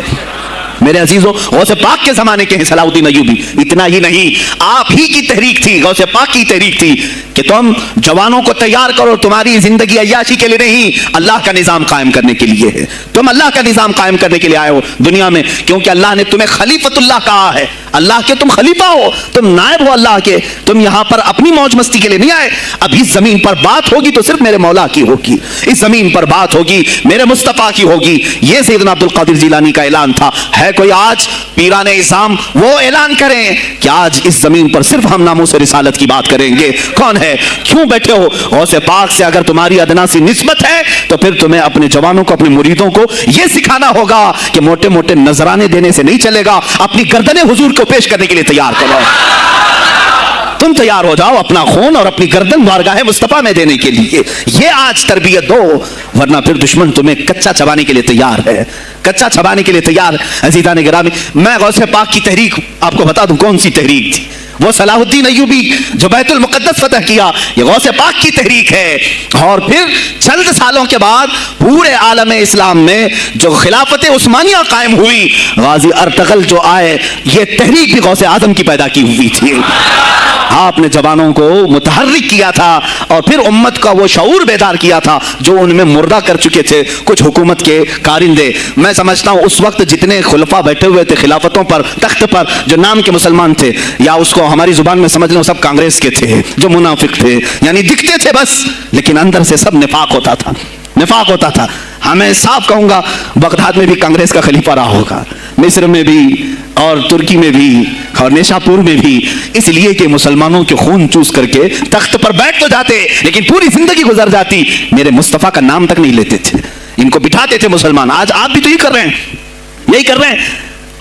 میرے عزیزو, غوث پاک کے زمانے کے ہیں صلاح الدین ایوبی. اتنا ہی نہیں, آپ ہی کی تحریک تھی, غوث پاک کی تحریک تھی کہ تم جوانوں کو تیار کرو, تمہاری زندگی عیاشی کے لیے نہیں, اللہ کا نظام قائم کرنے کے لیے ہے. تم اللہ کا نظام قائم کرنے کے لیے آئے ہو دنیا میں, کیونکہ اللہ نے تمہیں خلیفۃ اللہ کہا ہے. اللہ کے تم خلیفہ ہو, تم نائب ہو اللہ کے. تم یہاں پر اپنی موج مستی کے لیے نہیں آئے. اب اس زمین پر بات ہوگی تو صرف میرے مولا کی ہوگی, اس زمین پر بات ہوگی میرے مصطفیٰ کی ہوگی. یہ سیدنا عبد القادر جیلانی کا اعلان تھا. ہے کوئی آج پیران اسلام وہ اعلان کریں کہ آج اس زمین پر صرف ہم ناموس رسالت کی بات کریں گے؟ کون ہے؟ کیوں بیٹھے ہو؟ غوث پاک سے اگر تمہاری ادنا سی نسبت ہے تو پھر تمہیں اپنے جوانوں کو, اپنے مریدوں کو یہ سکھانا ہوگا کہ موٹے موٹے نذرانے دینے سے نہیں چلے گا, اپنی گردنیں حضور کو پیش کرنے کے لیے تیار کرو. تم تیار ہو جاؤ اپنا خون اور اپنی گردن بارگاہ مصطفیٰ میں دینے کے لیے. یہ آج تربیت دو, ورنہ پھر دشمن تمہیں کچا چبانے کے لیے تیار ہے, کچا چبانے کے لیے تیار. عزیزان گرامی, میں غوث پاک کی تحریک آپ کو بتا دوں کون سی تحریک تھی. وہ صلاح الدین ایوبی جو بیت المقدس فتح کیا, یہ غوث پاک کی تحریک ہے. اور پھر چند سالوں کے بعد پورے عالم اسلام میں جو خلافت عثمانیہ قائم ہوئی, غازی ارطغرل جو آئے, یہ تحریک بھی غوث اعظم کی پیدا کی ہوئی تھی. آپ نے جوانوں کو متحرک کیا تھا اور پھر امت کا وہ شعور بیدار کیا تھا جو ان میں مردہ کر چکے تھے کچھ حکومت کے کارندے. میں سمجھتا ہوں اس وقت جتنے خلفاء بیٹھے ہوئے تھے خلافتوں پر, تخت پر, جو نام کے مسلمان تھے, یا اس کو ہماری زبان میں سمجھ لیں سب کانگریس کے تھے, جو منافق تھے, یعنی دکھتے تھے بس, لیکن اندر سے سب نفاق ہوتا تھا, نفاق ہوتا تھا. ہمیں صاف کہوں گا, بغداد میں بھی کانگریس کا خلیفہ رہا ہوگا, مصر میں بھی, اور ترکی میں بھی, اور نیشاپور میں بھی, اس لیے کہ مسلمانوں کے خون چوس کر کے تخت پر بیٹھ تو جاتے لیکن پوری زندگی گزر جاتی, میرے مصطفیٰ کا نام تک نہیں لیتے تھے. ان کو بٹھاتے تھے مسلمان. آج آپ بھی تو یہی کر رہے ہیں, یہی کر رہے ہیں.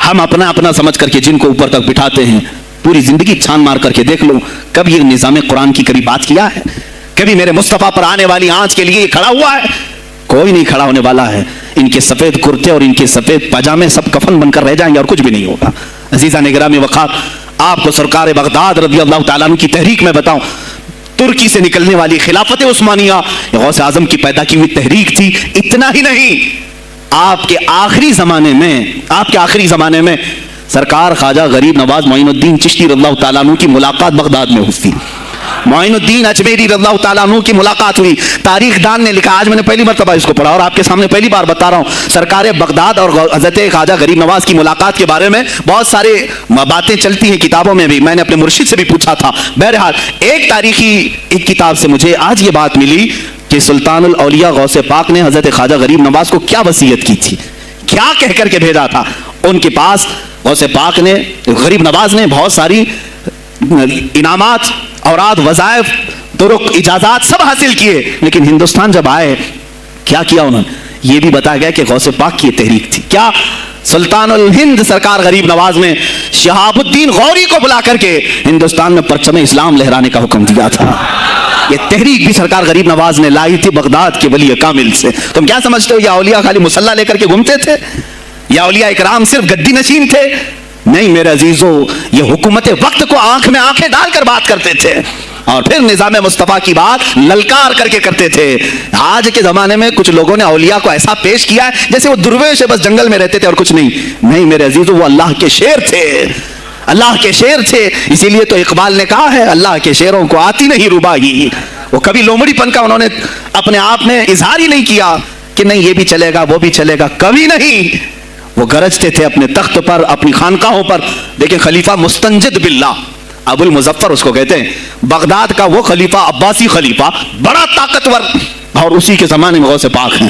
ہم اپنا اپنا سمجھ کر کے جن کو اوپر تک بٹھاتے ہیں, پوری زندگی چھان مار کر کے دیکھ لو کبھی یہ نظام قرآن کی کبھی بات کیا ہے؟ کبھی میرے مصطفیٰ پر آنے والی آنچ کے لیے کھڑا ہوا ہے؟ کوئی نہیں کھڑا ہونے والا ہے. ان کے سفید کرتے اور ان کے سفید پاجامے سب کفن بن کر رہ جائیں گے اور کچھ بھی نہیں ہوگا. عزیزان گرامی وقار, آپ کو سرکار بغداد رضی اللہ تعالیٰ عنہ کی تحریک میں بتاؤں, ترکی سے نکلنے والی خلافت عثمانیہ غوث اعظم کی پیدا کی ہوئی تحریک تھی. اتنا ہی نہیں, آپ کے آخری زمانے میں سرکار خواجہ غریب نواز معین الدین چشتی رضی اللہ تعالیٰ عنہ کی ملاقات بغداد میں ہوئی. معین الدین اجمیری رضی اللہ تعالیٰ عنہ کی ملاقات ہوئی. تاریخ دان نے لکھا, آج میں نے پہلی مرتبہ اس کو پڑھا اور آپ کے سامنے پہلی بار بتا رہا ہوں, سرکار بغداد اور حضرت خواجہ غریب نواز کی ملاقات کے بارے میں بہت سارے باتیں چلتی ہیں کتابوں میں بھی, میں نے اپنے مرشد سے بھی پوچھا تھا. بہرحال ایک تاریخی ایک کتاب سے مجھے آج یہ بات ملی کہ سلطان الاولیاء غوث پاک نے حضرت خواجہ غریب نواز کو کیا وصیت کی تھی, کیا کہہ کر کے بھیجا تھا. ان کے پاس غوث پاک نے, غریب نواز نے بہت ساری انعامات, اوراد, وظائف, طرق, اجازات سب حاصل کیے, لیکن ہندوستان جب آئے کیا کیا انہوں نے؟ یہ بھی بتایا گیا کہ غوث پاک کی تحریک تھی. کیا؟ سلطان الہند سرکار غریب نواز نے شہاب الدین غوری کو بلا کر کے ہندوستان میں پرچم اسلام لہرانے کا حکم دیا تھا. یہ تحریک بھی سرکار غریب نواز نے لائی تھی بغداد کے ولی کامل سے. تم کیا سمجھتے ہو یہ اولیاء خالی مسلح لے کر کے گھومتے تھے؟ یا اولیاء اکرام صرف گدی نشین تھے؟ نہیں میرے عزیزو, یہ حکومت وقت کو آنکھ میں آنکھیں ڈال کر بات کرتے تھے اور پھر نظام مصطفیٰ کی بات للکار کر کے کرتے تھے. آج کے زمانے میں کچھ لوگوں نے اولیاء کو ایسا پیش کیا ہے جیسے وہ درویش بس جنگل میں رہتے تھے اور کچھ نہیں. نہیں میرے عزیزو, وہ اللہ کے شیر تھے, اللہ کے شیر تھے. اسی لیے تو اقبال نے کہا ہے اللہ کے شیروں کو آتی نہیں ربائی, وہ کبھی لومڑی پن کا انہوں نے اپنے آپ میں اظہار ہی نہیں کیا کہ نہیں یہ بھی چلے گا وہ بھی چلے گا، کبھی نہیں. وہ گرجتے تھے اپنے تخت پر، اپنی خانقاہوں پر. دیکھیں خلیفہ مستنجد باللہ، ابو المظفر اس کو کہتے ہیں، بغداد کا وہ خلیفہ، عباسی خلیفہ، بڑا طاقتور، اور اسی کے زمانے میں غوث پاک ہیں.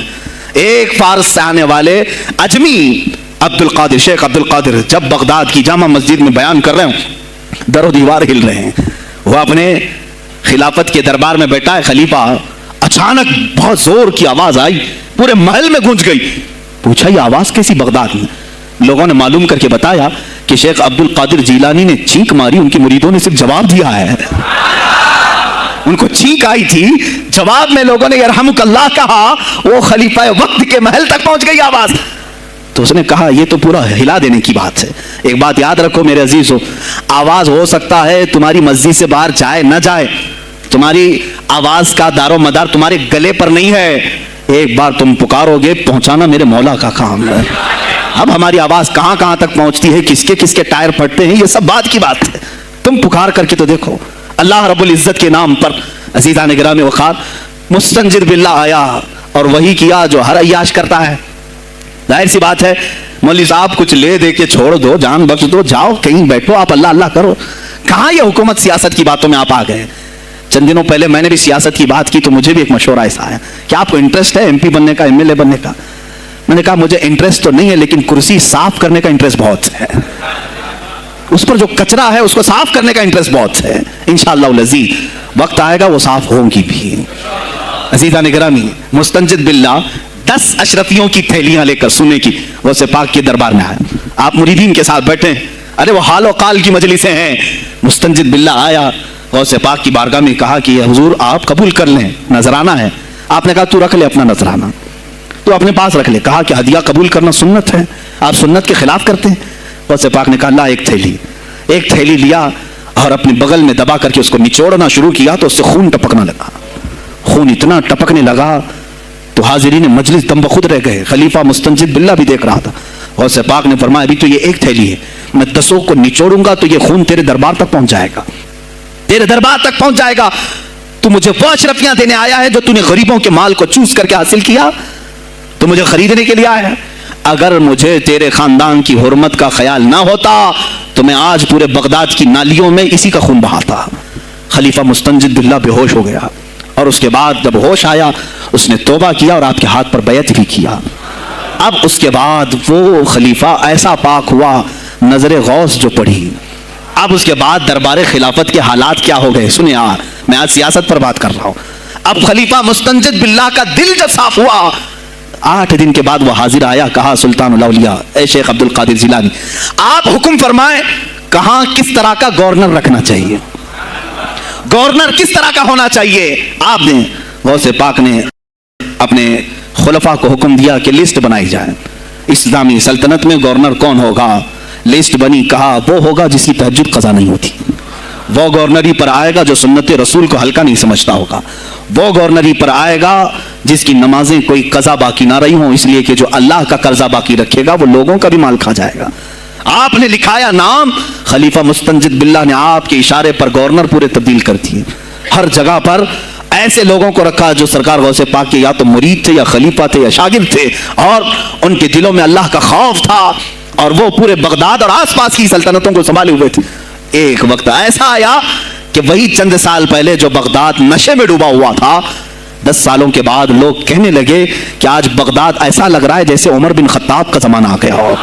ایک فارس سے آنے والے اجمی عبد القادر، شیخ عبد القادر، جب بغداد کی جامع مسجد میں بیان کر رہے ہوں، در و دیوار ہل رہے ہیں. وہ اپنے خلافت کے دربار میں بیٹھا ہے خلیفہ، اچانک بہت زور کی آواز آئی، پورے محل میں گونج گئی. پوچھا یہ آواز کیسی بغداد میں؟ لوگوں نے معلوم کر کے بتایا کہ شیخ عبد القادر جیلانی نے چینک ماری، ان کی مریدوں نے صرف جواب دیا ہے. ان کو چینک آئی تھی، جواب میں لوگوں نے یرحمک اللہ کہا، وہ خلیفہ وقت کے محل تک پہنچ گئی آواز. تو اس نے کہا یہ تو پورا ہلا دینے کی بات ہے. ایک بات یاد رکھو میرے عزیزو، آواز ہو سکتا ہے تمہاری مسجد سے باہر جائے نہ جائے، تمہاری آواز کا دار و مدار تمہارے گلے پر نہیں ہے. ایک بار تم پکارو گے، پہنچانا میرے مولا کا کام ہے. اب ہماری آواز کہاں کہاں تک پہنچتی ہے، کس کے ٹائر پھٹتے ہیں، یہ سب بات کی بات ہے. تم پکار کر کے تو دیکھو. اللہ رب العزت کے نام پر عزیزان گرامی وقار مستنجد باللہ آیا اور وہی کیا جو ہر عیاش کرتا ہے. ظاہر سی بات ہے مولوی صاحب کچھ لے دے کے چھوڑ دو، جان بخش دو، جاؤ کہیں بیٹھو، آپ اللہ اللہ کرو. کہاں یہ حکومت سیاست کی باتوں میں آپ آ گئے؟ چند دنوں پہلے میں نے بھی سیاست کی بات کی تو مجھے بھی ایک مشورہ ایسا آیا کہ آپ کو انٹرسٹ ہے ایم پی بننے کا، ایم ایل اے بننے کا. میں نے کہا مجھے انٹرسٹ تو نہیں ہے لیکن کرسی صاف کرنے کا انٹرسٹ بہت ہے. اس پر جو کچرا ہے اس کو صاف کرنے کا انٹرسٹ بہت ہے. انشاءاللہ العزیز وقت آئے گا وہ صاف ہوں گی بھی. عزیزان گرامی مستنجد باللہ 10 اشرفیوں کی تھیلیاں لے کر سونے کی غوث پاک کے دربار میں آیا. آپ مریدین کے ساتھ بیٹھے، ارے وہ حال و قال کی مجلسیں ہیں. مستنجد باللہ آیا غوث پاک کی بارگاہ میں، کہا کہ حضور آپ قبول کر لیں، نذرانہ ہے. آپ نے کہا تو رکھ لے اپنا نذرانہ، تو اپنے پاس رکھ لے. کہا کہ ہدیہ قبول کرنا سنت ہے، آپ سنت کے خلاف کرتے ہیں. غوث پاک نے کہا لا، ایک تھیلی لیا اور اپنے بغل میں دبا کر کے اس کو نچوڑنا شروع کیا تو اس سے خون ٹپکنا لگا. خون اتنا ٹپکنے لگا تو حاضرین مجلس دم بخود رہ گئے. خلیفہ مستنجد باللہ بھی دیکھ رہا تھا. غوث پاک نے فرمایا ابھی تو یہ ایک تھیلی ہے، میں 10 کو نچوڑوں گا تو یہ خون تیرے دربار تک پہنچ جائے گا، تیرے دربار تک پہنچ جائے گا. تو مجھے وہ اشرفیاں دینے آیا ہے جو تو نے غریبوں کے مال کو چوس کر کے حاصل کیا، تو مجھے خریدنے کے لیے آیا ہے. اگر مجھے تیرے خاندان کی حرمت کا خیال نہ ہوتا تو میں آج پورے بغداد کی نالیوں میں اسی کا خون بہاتا. خلیفہ مستنجد باللہ بے ہوش ہو گیا اور اس کے بعد جب ہوش آیا اس نے توبہ کیا اور آپ کے ہاتھ پر بیعت بھی کیا. اب اس کے بعد وہ خلیفہ ایسا پاک ہوا، نظر غوث جو پڑھی. اب اس کے بعد دربار خلافت کے حالات کیا ہو گئے سنیں. میں آج سیاست پر بات کر رہا ہوں. اب خلیفہ مستنجد باللہ کا دل جب صاف ہوا، 8 دن کے بعد وہ حاضر آیا. کہا سلطان الاولیاء اے شیخ عبد القادر جیلانی، آپ حکم فرمائیں کہاں کس طرح کا گورنر رکھنا چاہیے، گورنر کس طرح کا ہونا چاہیے. آپ نے غوث پاک نے اپنے خلفاء کو حکم دیا کہ لسٹ بنائی جائے، اسلامی سلطنت میں گورنر کون ہوگا. لسٹ بنی. کہا وہ ہوگا جس کی تہجد قضا نہیں ہوتی، وہ گورنری پر آئے گا جو سنت رسول کو ہلکا نہیں سمجھتا ہوگا، وہ گورنری پر آئے گا جس کی نمازیں کوئی قضا باقی نہ رہی ہوں، اس لیے کہ جو اللہ کا قرضہ باقی رکھے گا وہ لوگوں کا بھی مال کھا جائے گا. آپ نے لکھایا نام. خلیفہ مستنجد باللہ نے آپ کے اشارے پر گورنر پورے تبدیل کر دیے. ہر جگہ پر ایسے لوگوں کو رکھا جو سرکار غوث پاک کے یا تو مرید تھے یا خلیفہ تھے یا شاگرد تھے اور ان کے دلوں میں اللہ کا خوف تھا اور وہ پورے بغداد اور آس پاس کی سلطنتوں کو سنبھالے ہوئے تھے. ایک وقت ایسا آیا کہ وہی چند سال پہلے جو بغداد نشے میں ڈوبا ہوا تھا، 10 سالوں کے بعد لوگ کہنے لگے کہ آج بغداد ایسا لگ رہا ہے جیسے عمر بن خطاب کا زمانہ آ گیا ہو.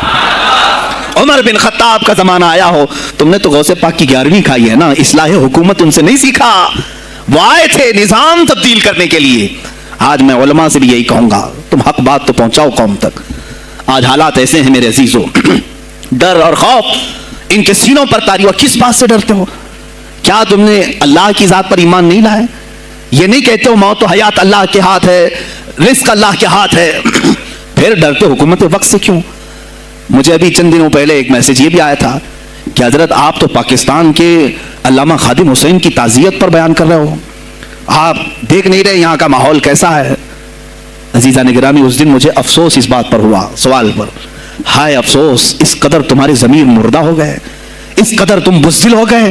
عمر بن خطاب کا زمانہ آیا ہو. تم نے تو غوث پاک کی 11ویں کھائی ہے نا، اصلاح حکومت ان سے نہیں سیکھا. وہ آئے تھے نظام تبدیل کرنے کے لیے. آج میں علماء سے بھی یہی کہوں گا، تم حق بات تو پہنچاؤ قوم تک. آج حالات ایسے ہیں میرے عزیزوں، ڈر اور خوف ان کے سینوں پر تاری ہوا. کس بات سے ڈرتے ہو؟ کیا تم نے اللہ کی ذات پر ایمان نہیں لائے؟ یہ نہیں کہتے ہو موت و حیات اللہ کے ہاتھ ہے، رزق اللہ کے ہاتھ ہے، پھر ڈرتے حکومت وقت سے کیوں؟ مجھے ابھی چند دنوں پہلے ایک میسج یہ بھی آیا تھا کہ حضرت آپ تو پاکستان کے علامہ خادم حسین کی تعزیت پر بیان کر رہے ہو، آپ دیکھ نہیں رہے یہاں کا ماحول کیسا ہے. عزیزان گرامی اس دن مجھے افسوس اس بات پر ہوا، سوال پر، ہائے افسوس، اس قدر تمہارے ضمیر مردہ ہو گئے، اس قدر تم بزدل ہو گئے.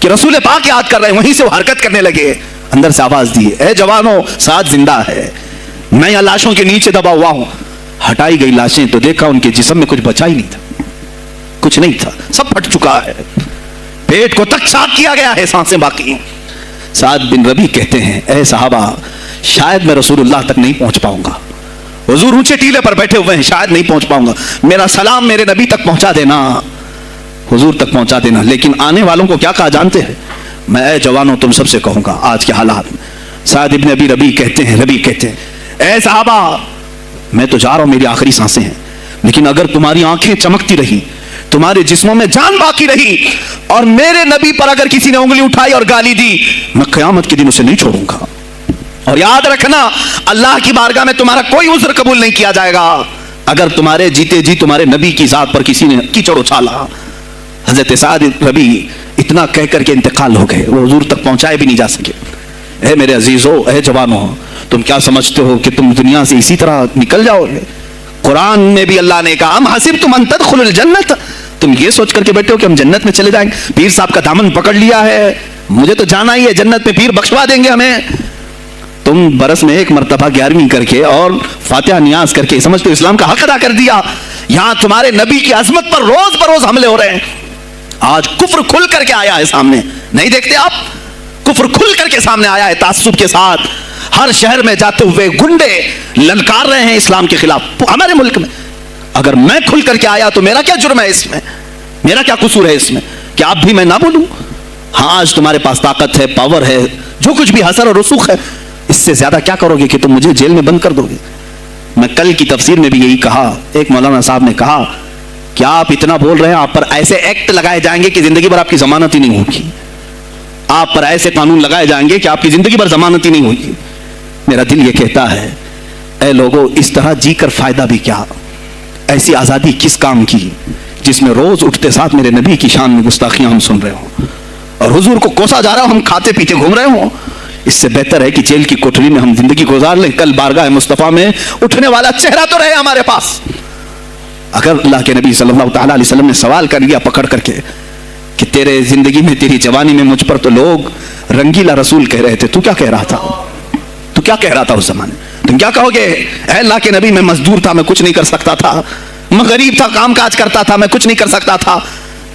کہ رسول پاک یاد کر رہے ہیں, وہیں سے وہ حرکت کرنے لگے. اندر سے آواز دی, اے جوانوں سعد زندہ ہے, میں یہاں لاشوں کے نیچے دبا ہوا ہوں. ہٹائی گئی لاشیں تو دیکھا ان کے جسم میں کچھ بچا ہی نہیں تھا, کچھ نہیں تھا, سب پھٹ چکا ہے, پیٹ کو تک چاک کیا گیا ہے, سانسیں باقی. سعد بن ربیع کہتے ہیں, اے صحابہ شاید میں رسول اللہ تک نہیں پہنچ پاؤں گا, حضور اونچے ٹیلے پر بیٹھے ہوئے ہیں, شاید نہیں پہنچ پاؤں گا, میرا سلام میرے نبی تک پہنچا دینا, حضور تک پہنچا دینا. لیکن آنے والوں کو کیا کہا جانتے ہیں؟ میں اے جوانوں تم سب سے کہوں گا آج کے حالات میں. سعد ابن ابی ربیع کہتے ہیں اے صحابہ میں تو جا رہا ہوں, میری آخری سانسیں ہیں, لیکن اگر تمہاری آنکھیں چمکتی رہی, تمہارے جسموں میں جان باقی رہی, اور میرے نبی پر اگر کسی نے انگلی اٹھائی اور گالی دی, میں قیامت کے دن اسے نہیں چھوڑوں گا. اور یاد رکھنا اللہ کی بارگاہ میں تمہارا کوئی عذر قبول نہیں کیا جائے گا اگر تمہارے جیتے جی تمہارے نبی کی ذات پر کسی نے کیچڑ اچھالا. حضرت سعد ربیع اتنا کہہ کر کے انتقال ہو گئے, وہ حضور تک پہنچائے بھی نہیں جا سکے. اے میرے عزیزو, اے جوانوں, تم کیا سمجھتے ہو کہ تم دنیا سے اسی طرح نکل جاؤ گے؟ قرآن میں بھی اللہ نے کہا, ام حسبتم ان تدخلوا الجنت, تم یہ سوچ کر کے بیٹھے ہو کہ ہم جنت میں چلے جائیں گے, پیر صاحب کا دامن پکڑ لیا ہے, مجھے تو جانا ہی ہے جنت میں, پیر بخشوا دیں گے ہمیں. تم برس میں ایک مرتبہ 11ویں کر کے اور فاتحہ نیاز کر کے سمجھتے ہو اسلام کا حق ادا کر دیا. یہاں تمہارے نبی کی عظمت پر روز بروز حملے ہو رہے ہیں. آج کفر کھل کر کے آیا ہے سامنے, نہیں دیکھتے آپ؟ کفر کھل کر کے سامنے آیا ہے تعصب کے ساتھ. ہر شہر میں جاتے ہوئے گنڈے للکار رہے ہیں اسلام کے خلاف ہمارے ملک میں. اگر میں کھل کر کے آیا تو میرا کیا جرم ہے اس میں, میرا کیا قصور ہے اس میں کہ آپ بھی میں نہ بولوں؟ ہاں آج تمہارے پاس طاقت ہے, پاور ہے, جو کچھ بھی حسر اور رسوخ ہے, اس سے زیادہ کیا کرو گے کہ تم مجھے جیل میں بند کر دو گے؟ میں کل کی تفسیر میں بھی یہی کہا, ایک مولانا صاحب نے کہا کہ آپ اتنا بول رہے ہیں, آپ پر ایسے ایکٹ لگائے جائیں گے کہ زندگی بھر آپ کی ضمانت ہی نہیں ہوگی, آپ پر ایسے قانون لگائے جائیں گے کہ آپ کی زندگی بھر ضمانت ہی نہیں ہوگی. میرا دل یہ کہتا ہے, اے لوگوں اس طرح جی کر فائدہ بھی کیا, ایسی آزادی کس کام کی جس میں روز اٹھتے ساتھ میرے نبی کی شان میں گستاخیاں ہم سن رہے ہوں اور حضور کو کوسا جا رہا ہوں, ہم کھاتے پیتے گھوم رہے ہوں. اس سے بہتر ہے کہ جیل کی کوٹری میں ہم زندگی گزار لیں, کل بارگاہ مصطفیٰ میں اٹھنے والا چہرہ تو رہے ہمارے پاس. اگر اللہ کے نبی صلی اللہ تعالیٰ علیہ وسلم نے سوال کر لیا پکڑ کر کے کہ تیرے زندگی میں تیری جوانی میں مجھ پر تو لوگ رنگیلا رسول کہہ رہے تھے, تو کیا کہہ رہا تھا؟ تو کیا کہہ رہا تھا اس زمانے؟ تم کیا کہو گے؟ اے اللہ کے نبی میں مزدور تھا, میں کچھ نہیں کر سکتا تھا, میں غریب تھا, کام کاج کرتا تھا, میں کچھ نہیں کر سکتا تھا.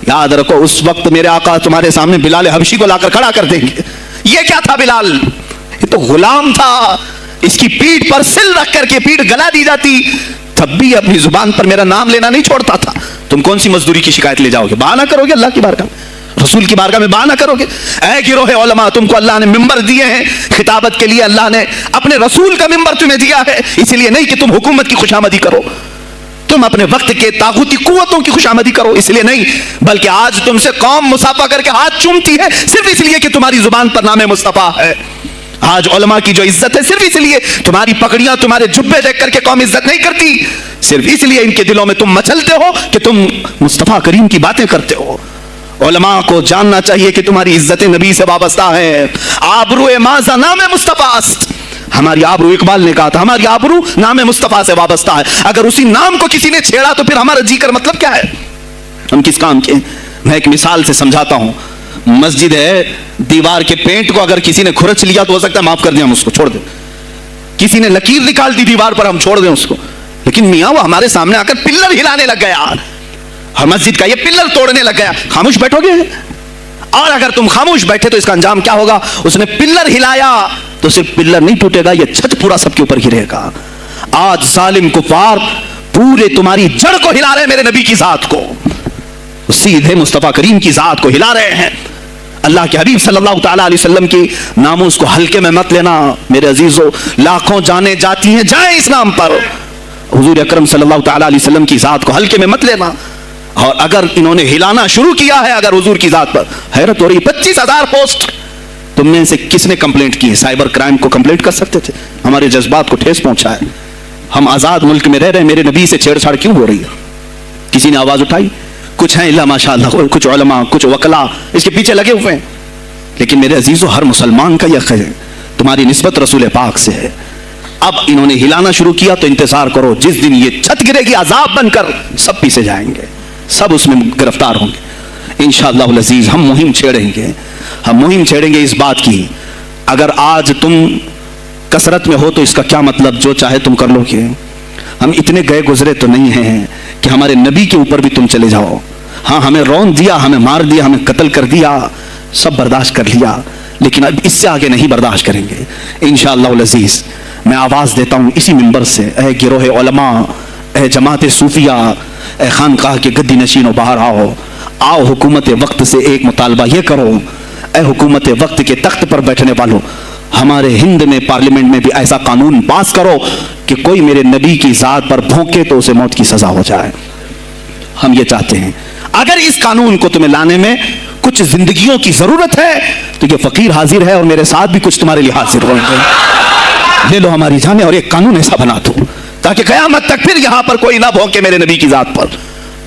یاد رکھو اس وقت میرے آقا تمہارے سامنے بلال حبشی کو لا کر کھڑا کر دیں گے. یہ کیا تھا بلال؟ یہ تو غلام تھا, اس کی پیٹھ پر سل رکھ کر کے پیٹھ گلا دی جاتی, تب بھی اپنی زبان پر میرا نام لینا نہیں چھوڑتا تھا. تم کون سی مزدوری کی شکایت لے جاؤ گے؟ بہانہ کرو گے اللہ کی بارگاہ میں, رسول کی بارگاہ میں بہانہ کرو گے؟ اے گروہ علماء, تم کو اللہ نے ممبر دیے ہیں خطابت کے لیے, اللہ نے اپنے رسول کا ممبر تمہیں دیا ہے, اس لیے نہیں کہ تم حکومت کی خوشامدی کرو, تم اپنے وقت کے طاغوتی قوتوں کی خوشامدی کرو, اس لیے نہیں, بلکہ آج تم سے قوم مصافحہ کر کے ہاتھ چومتی ہے صرف اس لیے کہ تمہاری زبان پر نام مصطفیٰ ہے. آج علماء کی جو عزت ہے صرف اس لیے, تمہاری پگڑیاں تمہارے جبے دیکھ کر کے قوم عزت نہیں کرتی, صرف اس لیے ان کے دلوں میں تم مچلتے ہو کہ تم مصطفیٰ کریم کی باتیں کرتے ہو. علماء کو جاننا چاہیے کہ تمہاری عزت نبی سے وابستہ ہے. آبرو ماذا نام مصطفیٰ است, ہماری آبرو, اقبال نے کہا تھا ہماری آبرو نام مصطفیٰ سے وابستہ ہے. اگر اسی نام کو کسی نے چھیڑا تو پھر ہمارا جی کر مطلب کیا ہے؟ ہم کس کام کے؟ میں ایک مثال سے سمجھاتا ہوں. مسجد ہے, دیوار کے پینٹ کو اگر کسی نے کھرچ لیا تو ہو سکتا ہے معاف کر دیں, ہم اس کو چھوڑ دیں. کسی نے لکیر نکال دی دیوار پر, ہم چھوڑ دیں اس کو. لیکن میاں وہ ہمارے سامنے آ کر پلر ہلانے لگ گیا, ہر مسجد کا یہ پلر توڑنے لگ گیا, خاموش بیٹھو گے؟ اور اگر تم خاموش بیٹھے تو اس کا انجام کیا ہوگا؟ اس نے پلر ہلایا تو صرف پلر نہیں ٹوٹے گا, یہ چھت پورا سب کے اوپر گرے گا. آج ظالم کفار پورے تمہاری جڑ کو ہلا رہے ہیں, میرے نبی کی ذات کو, سیدھے مصطفیٰ کریم کی ذات کو ہلا رہے ہیں. اللہ کے حبیب صلی اللہ تعالیٰ علیہ وسلم کی ناموس کو ہلکے میں مت لینا میرے عزیزو. لاکھوں جانیں جاتی ہیں, جائیں اسلام پر, حضور اکرم صلی اللہ تعالیٰ علیہ وسلم کی ذات کو ہلکے میں مت لینا. اور اگر انہوں نے ہلانا شروع کیا ہے اگر حضور کی ذات پر, حیرت ہو رہی, 25,000 پوسٹ تم میں سے کس نے کمپلینٹ کی ہے؟ سائبر کرائم کو کمپلینٹ کر سکتے تھے, ہمارے جذبات کو ٹھیس پہنچا ہے. ہم آزاد ملک میں رہ رہے ہیں, میرے نبی سے چھیڑ چھاڑ کیوں ہو رہی ہے؟ کسی نے آواز اٹھائی؟ کچھ ہیں اللہ ماشاءاللہ, کچھ علماء, کچھ وکلا اس کے پیچھے لگے ہوئے ہیں. لیکن میرے عزیزو, ہر مسلمان کا یقین ہے تمہاری نسبت رسول پاک سے ہے. اب انہوں نے ہلانا شروع کیا تو انتظار کرو, جس دن یہ چھت گرے گی عذاب بن کر سب پیچھے جائیں گے, سب اس میں گرفتار ہوں گے. انشاءاللہ العزیز ہم مہم چھیڑیں گے اس بات کی. اگر آج تم کثرت میں ہو تو اس کا کیا مطلب جو چاہے تم کر لو گے. ہم اتنے گئے گزرے تو نہیں ہیں کہ ہمارے نبی کے اوپر بھی تم چلے جاؤ. ہاں ہمیں رون دیا, ہمیں مار دیا, ہمیں قتل کر دیا, سب برداشت کر لیا, لیکن اب اس سے آگے نہیں برداشت کریں گے انشاءاللہ العزیز. میں آواز دیتا ہوں اسی منبر سے, اے گروہ علماء, اے جماعت صوفیہ, اے خانقاہ کے گدی نشینوں, باہر آؤ حکومت وقت سے ایک مطالبہ یہ کرو. اے حکومت وقت کے تخت پر بیٹھنے والوں, ہمارے ہند میں پارلیمنٹ میں بھی ایسا قانون پاس کرو کہ کوئی میرے نبی کی ذات پر بھونکے تو اسے موت کی سزا ہو جائے. ہم یہ چاہتے ہیں. اگر اس قانون کو تمہیں لانے میں کچھ زندگیوں کی ضرورت ہے تو یہ فقیر حاضر ہے اور میرے ساتھ بھی کچھ تمہارے لیے حاضر ہوں گے. لے لو ہماری جانیں اور ایک قانون ایسا بنا دو تاکہ قیامت تک پھر یہاں پر کوئی نہ بھونکے میرے نبی کی ذات پر.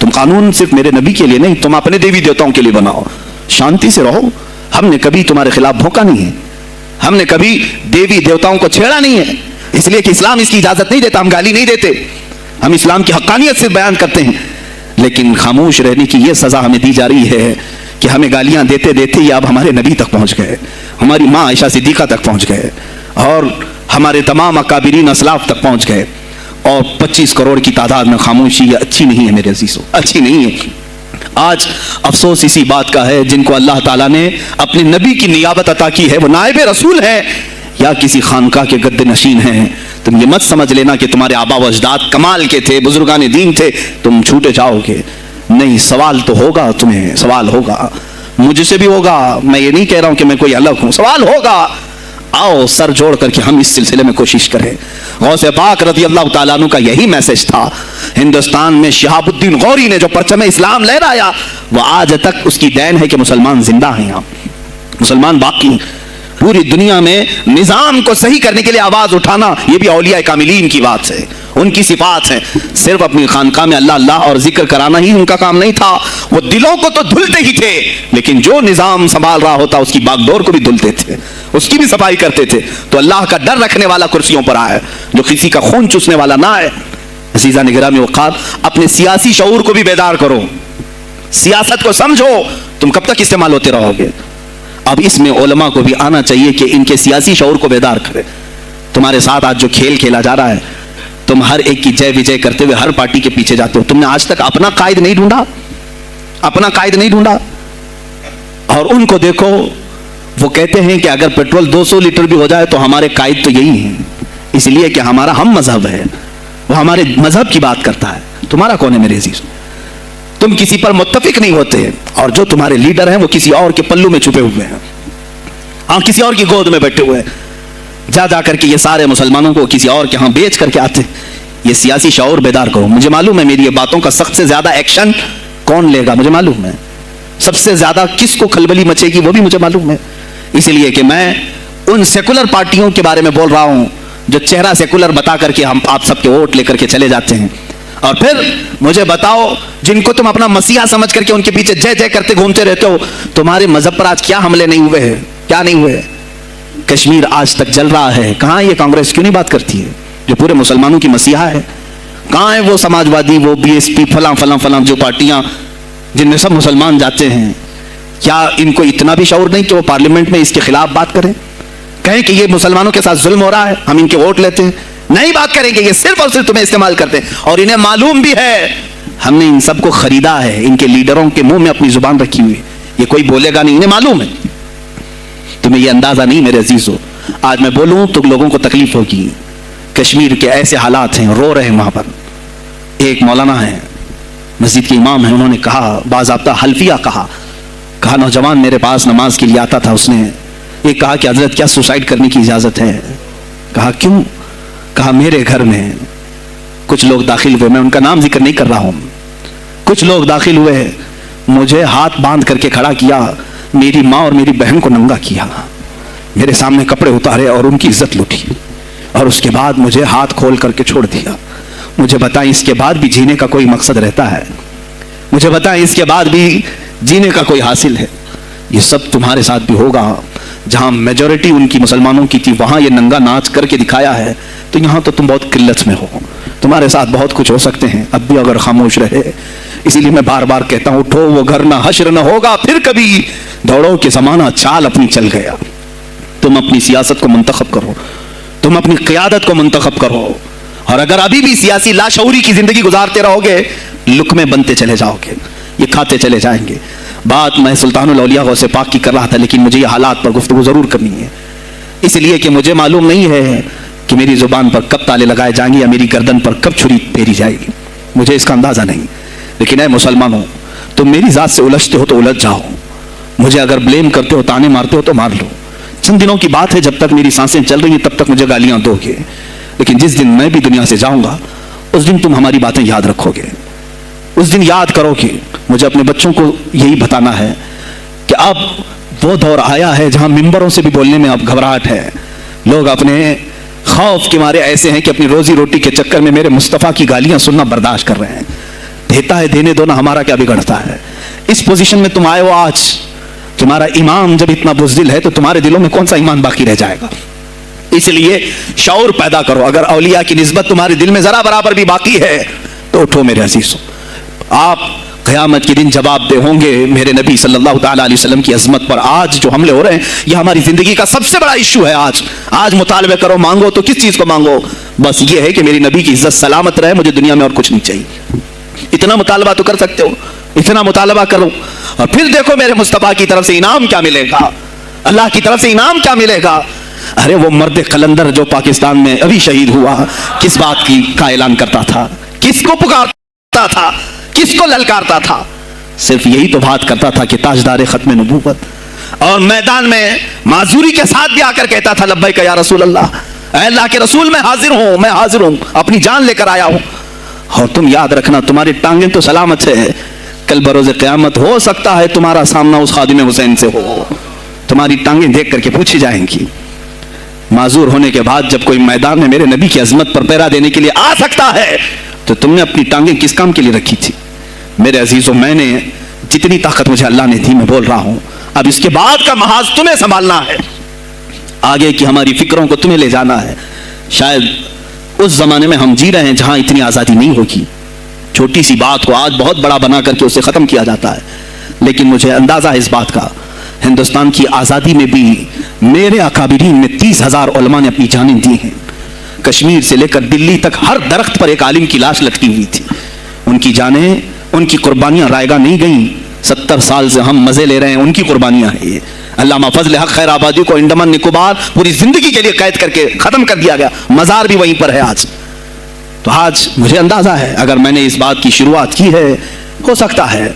تم قانون صرف میرے نبی کے لیے نہیں, تم اپنے دیوی دیوتاؤں کے لیے بناؤ. شانتی سے رہو. ہم نے کبھی تمہارے خلاف بھونکا نہیں ہے, ہم نے کبھی دیوی دیوتاؤں کو چھیڑا نہیں ہے, اس لیے کہ اسلام اس کی اجازت نہیں دیتا. ہم گالی نہیں دیتے, ہم اسلام کی حقانیت سے بیان کرتے ہیں. لیکن خاموش رہنے کی یہ سزا ہمیں دی جا رہی ہے کہ ہمیں گالیاں دیتے دیتے یہ اب ہمارے نبی تک پہنچ گئے, ہماری ماں عائشہ صدیقہ تک پہنچ گئے, اور ہمارے تمام اکابرین اسلاف تک پہنچ گئے. اور 25 کروڑ کی تعداد میں خاموشی یہ اچھی نہیں ہے میرے عزیزوں, اچھی نہیں ہے. آج افسوس اسی بات کا ہے جن کو اللہ تعالیٰ نے اپنے نبی کی نیابت عطا کی ہے, وہ نائب رسول ہیں یا کسی خانقاہ کے گدے نشین ہیں. تم یہ مت سمجھ لینا کہ تمہارے آبا و اجداد کمال کے تھے, بزرگان دین تھے, تم چھوٹے جاؤ گے. نہیں, سوال تو ہوگا, تمہیں سوال ہوگا, مجھ سے بھی ہوگا. میں یہ نہیں کہہ رہا ہوں کہ میں کوئی الگ ہوں, سوال ہوگا. آؤ سر جوڑ کر کے ہم اس سلسلے میں کوشش کریں. غوث پاک رضی اللہ تعالیٰ عنہ کا یہی میسج تھا. ہندوستان میں شہاب الدین غوری نے جو پرچم اسلام لہرایا, وہ آج تک اس کی دین ہے کہ مسلمان زندہ ہیں, یہاں مسلمان باقی ہیں. پوری دنیا میں نظام کو صحیح کرنے کے لیے آواز اٹھانا یہ بھی اولیاء کاملین کی بات ہے, ان کی صفات ہیں. صرف اپنی خانقاہ میں اللہ اللہ اور ذکر کرانا ہی ان کا کام نہیں تھا, وہ دلوں کو تو دھلتے ہی تھے, لیکن جو نظام سنبھال رہا ہوتا اس کی باغ ڈور کو بھی دھلتے تھے, اس کی بھی صفائی کرتے تھے. تو اللہ کا ڈر رکھنے والا کرسیوں پر آئے, جو کسی کا خون چوسنے والا نہ آئے. عزیزان گرامی اوقات, اپنے سیاسی شعور کو بھی بیدار کرو, سیاست کو سمجھو. تم کب تک استعمال ہوتے رہو گے؟ اب اس میں علماء کو بھی آنا چاہیے کہ ان کے سیاسی شعور کو بیدار کرے. تمہارے ساتھ آج جو کھیل کھیلا جا رہا ہے, تم ہر ایک کی جے وجے کرتے ہوئے ہر پارٹی کے پیچھے جاتے ہو. تم نے آج تک اپنا قائد نہیں ڈھونڈا, اپنا قائد نہیں ڈھونڈا. اور ان کو دیکھو, وہ کہتے ہیں کہ اگر پیٹرول 200 لیٹر بھی ہو جائے تو ہمارے قائد تو یہی ہیں, اس لیے کہ ہمارا ہم مذہب ہے, وہ ہمارے مذہب کی بات کرتا ہے. تمہارا کون ہے میرے عزیز؟ تم کسی پر متفق نہیں ہوتے, اور جو تمہارے لیڈر ہیں وہ کسی اور کے پلو میں چھپے ہوئے ہیں, ہاں کسی اور کی گود میں بیٹھے ہوئے ہیں. جا جا کر کے یہ سارے مسلمانوں کو کسی اور کے ہاں بیچ کر کے آتے. یہ سیاسی شعور بیدار کرو. مجھے معلوم ہے میری یہ باتوں کا سخت سے زیادہ ایکشن کون لے گا, مجھے معلوم ہے. سب سے زیادہ کس کو کھلبلی مچے گی وہ بھی مجھے معلوم ہے. اس لیے کہ میں ان سیکولر پارٹیوں کے بارے میں بول رہا ہوں جو چہرہ سیکولر بتا کر کے ہم آپ سب کے ووٹ لے کر کے چلے جاتے ہیں, اور پھر مجھے بتاؤ جن کو تم اپنا مسیحا سمجھ کر کے ان کے پیچھے جے جے کرتے گھومتے رہتے ہو, تمہارے مذہب پر آج کیا حملے نہیں ہوئے ہیں, کیا نہیں ہوئے؟ کشمیر آج تک جل رہا ہے. کہاں یہ کانگریس کیوں نہیں بات کرتی ہے جو پورے مسلمانوں کی مسیحا ہے؟ کہاں ہے وہ سماجوادی, وہ بی ایس پی, فلاں فلاں فلاں جو پارٹیاں جن میں سب مسلمان جاتے ہیں؟ کیا ان کو اتنا بھی شعور نہیں کہ وہ پارلیمنٹ میں اس کے خلاف بات کریں, کہیں کہ یہ مسلمانوں کے ساتھ ظلم ہو رہا ہے, ہم ان کے ووٹ لیتے ہیں؟ نہیں بات کریں گے. یہ صرف اور صرف تمہیں استعمال کرتے ہیں, اور انہیں معلوم بھی ہے ہم نے ان سب کو خریدا ہے, ان کے لیڈروں کے منہ میں اپنی زبان رکھی ہوئی ہے, یہ کوئی بولے گا نہیں, انہیں معلوم ہے. تمہیں یہ اندازہ نہیں میرے عزیزو. آج میں بولوں تو لوگوں کو تکلیف ہوگی. کشمیر کے ایسے حالات ہیں, رو رہے ہیں وہاں پر. ایک مولانا ہے, مسجد کے امام ہیں, انہوں نے کہا, باضابطہ حلفیہ کہا نوجوان میرے پاس نماز کے لیے آتا تھا, اس نے یہ کہا کہ حضرت کیا سوسائڈ کرنے کی اجازت ہے؟ کہا کیوں؟ کہا میرے گھر میں کچھ لوگ داخل ہوئے, میں ان کا نام ذکر نہیں کر رہا ہوں, کچھ لوگ داخل ہوئے, مجھے ہاتھ باندھ کر کے کھڑا کیا, میری ماں اور میری بہن کو ننگا کیا, میرے سامنے کپڑے اتارے اور ان کی عزت لوٹی, اور اس کے بعد مجھے ہاتھ کھول کر کے چھوڑ دیا. مجھے بتائیں اس کے بعد بھی جینے کا کوئی مقصد رہتا ہے؟ مجھے بتائیں اس کے بعد بھی جینے کا کوئی حاصل ہے؟ یہ سب تمہارے ساتھ بھی ہوگا. جہاں میجورٹی ان کی مسلمانوں کی تھی وہاں یہ ننگا ناچ کر کے دکھایا ہے, تو یہاں تو تم بہت قلت میں ہو, تمہارے ساتھ بہت کچھ ہو سکتے ہیں. اب بھی اگر خاموش رہے اسی لیے میں بار بار کہتا ہوں اٹھو وہ گھر نہ حشر نہ ہوگا پھر کبھی، دوڑو کہ زمانہ چال اپنی چل گیا. تم اپنی سیاست کو منتخب کرو، تم اپنی قیادت کو منتخب کرو، اور اگر ابھی بھی سیاسی لاشعوری کی زندگی گزارتے رہو گے لقمے بنتے چلے جاؤ گے، یہ کھاتے چلے جائیں گے. بات میں سلطان الاولیاء غوث پاک کی کر رہا تھا، لیکن مجھے یہ حالات پر گفتگو ضرور کرنی ہے، اس لیے کہ مجھے معلوم نہیں ہے کہ میری زبان پر کب تالے لگائے جائیں گے یا میری گردن پر کب چھری پھیری جائے گی، مجھے اس کا اندازہ نہیں. لیکن اے مسلمانوں، تم میری ذات سے الجھتے ہو تو الجھ جاؤ، مجھے اگر بلیم کرتے ہو، تانے مارتے ہو تو مار لو. چند دنوں کی بات ہے، جب تک میری سانسیں چل رہی ہیں تب تک مجھے گالیاں دو گے، لیکن جس دن میں بھی دنیا سے جاؤں گا اس دن تم ہماری باتیں یاد رکھو گے، اس دن یاد کرو گے. مجھے اپنے بچوں کو یہی بتانا ہے کہ اب وہ دور آیا ہے جہاں ممبروں سے بھی بولنے میں اب گھبراہٹ ہے. لوگ اپنے خوف کے مارے ایسے ہیں کہ اپنی روزی روٹی کے چکر میں میرے مصطفیٰ کی گالیاں سننا برداشت کر رہے ہیں. دیتا ہے دینے دو نا، ہمارا کیا بگڑتا ہے. اس پوزیشن میں تم آئے ہو آج، تمہارا امام جب اتنا بزدل ہے تو تمہارے دلوں میں کون سا ایمان باقی رہ جائے گا. اس لیے شعور پیدا کرو. اگر اولیاء کی نسبت تمہارے دل میں ذرا برابر بھی باقی ہے تو اٹھو میرے عزیزوں. آپ قیامت کے دن جواب دہ ہوں گے میرے نبی صلی اللہ تعالیٰ علیہ وسلم کی عظمت پر. آج جو حملے ہو رہے ہیں یہ ہماری زندگی کا سب سے بڑا ایشو ہے. آج مطالبے کرو، مانگو تو کس چیز کو مانگو؟ بس یہ ہے کہ میری نبی کی عزت سلامت رہے، مجھے دنیا میں اور کچھ نہیں چاہیے. اتنا مطالبہ تو کر سکتے ہو، اتنا مطالبہ کرو، اور پھر دیکھو میرے مصطفیٰ کی طرف سے انعام کیا ملے گا، اللہ کی طرف سے انعام کیا ملے گا. ارے وہ مرد قلندر جو پاکستان میں ابھی شہید ہوا کس بات کا اعلان کرتا تھا، کس کو پکارتا تھا، کس کو للکارتا تھا؟ صرف یہی تو بات کرتا تھا کہ تاجدار ختم نبوت، اور میدان میں معذوری کے ساتھ بھی آ کر کہتا تھا لبیک یا رسول اللہ، اے اللہ کے رسول میں حاضر ہوں، اپنی جان لے کر آیا ہوں. اور تم یاد رکھنا تمہاری ٹانگیں تو سلامت ہے، کل بروز قیامت ہو سکتا ہے تمہارا سامنا اس خادم حسین سے ہو، تمہاری ٹانگیں دیکھ کر کے پوچھی جائیں گی. معذور ہونے کے بعد جب کوئی میدان میں میرے نبی کی عظمت پر پہرا دینے کے لیے آ سکتا ہے تو تم نے اپنی ٹانگیں کس کام کے لیے رکھی تھی؟ میرے عزیزوں، میں نے جتنی طاقت مجھے اللہ نے دی میں بول رہا ہوں. اب اس کے بعد کا محاذ تمہیں سنبھالنا ہے، آگے کی ہماری فکروں کو تمہیں لے جانا ہے. شاید اس زمانے میں ہم جی رہے ہیں جہاں اتنی آزادی نہیں ہوگی، چھوٹی سی بات کو آج بہت بڑا بنا کر کے اسے ختم کیا جاتا ہے. لیکن مجھے اندازہ ہے اس بات کا، ہندوستان کی آزادی میں بھی میرے اکابرین میں 30,000 علماء نے اپنی جانیں دی ہیں. کشمیر سے لے کر دلی تک ہر درخت پر ایک عالم کی لاش لٹکی ہوئی تھی. ان کی جانیں، ان کی قربانیاں رائے گاہ نہیں گئیں. 70 سال سے ہم مزے لے رہے ہیں، ان کی قربانیاں ہیں. یہ علامہ فضل حق خیر آبادی کو انڈمان نکوبار پوری زندگی کے لیے قید کر کے ختم کر دیا گیا، مزار بھی وہیں پر ہے آج. تو آج مجھے اندازہ ہے اگر میں نے اس بات کی شروعات کی ہے، ہو سکتا ہے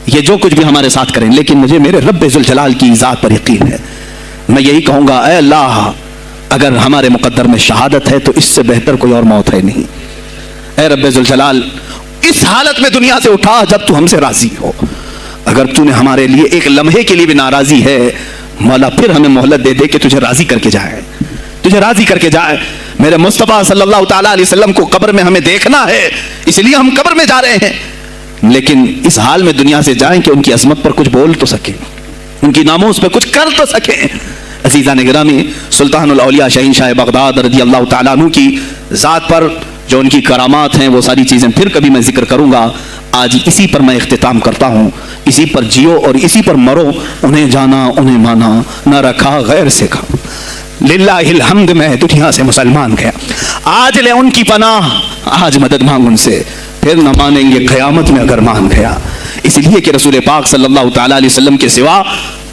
یہ جو کچھ بھی ہمارے ساتھ کریں، لیکن مجھے میرے رب ذوالجلال کی ذات پر یقین ہے. میں یہی کہوں گا، اے اللہ، اگر ہمارے مقدر میں شہادت ہے تو اس سے بہتر کوئی اور موت ہے نہیں. اے رب ذوالجلال، اس حالت میں دنیا سے اٹھا جب تو ہم سے راضی ہو. اگر تو نے ہمارے لیے ایک لمحے کے لیے بھی ناراضی ہے مولا، پھر ہمیں مہلت دے دے کہ تجھے راضی کر کے جائے، تجھے راضی کر کے جائے. میرے مصطفیٰ صلی اللہ تعالیٰ علیہ وسلم کو قبر میں ہمیں دیکھنا ہے، اس لیے ہم قبر میں جا رہے ہیں. لیکن اس حال میں دنیا سے جائیں کہ ان کی عظمت پر کچھ بول تو سکیں، ان کی ناموس پہ کچھ کر تو سکیں. عزیزان گرامی، سلطان الاولیاء شہنشاہ بغداد رضی اللہ تعالیٰ عنہ کی ذات پر جو ان کی کرامات ہیں وہ ساری چیزیں پھر کبھی میں ذکر کروں گا. آج اسی پر میں اختتام کرتا ہوں. اسی پر جیو اور اسی پر مرو. انہیں جانا، انہیں مانا، نہ رکھا غیر سے کھا. للہ الحمد میں دنیا سے مسلمان گیا. آج لے ان کی پناہ، آج مدد مانگ ان سے، پھر نہ مانیں گے قیامت میں اگر مان گیا. اس لیے کہ رسول پاک صلی اللہ تعالیٰ علیہ وسلم کے سوا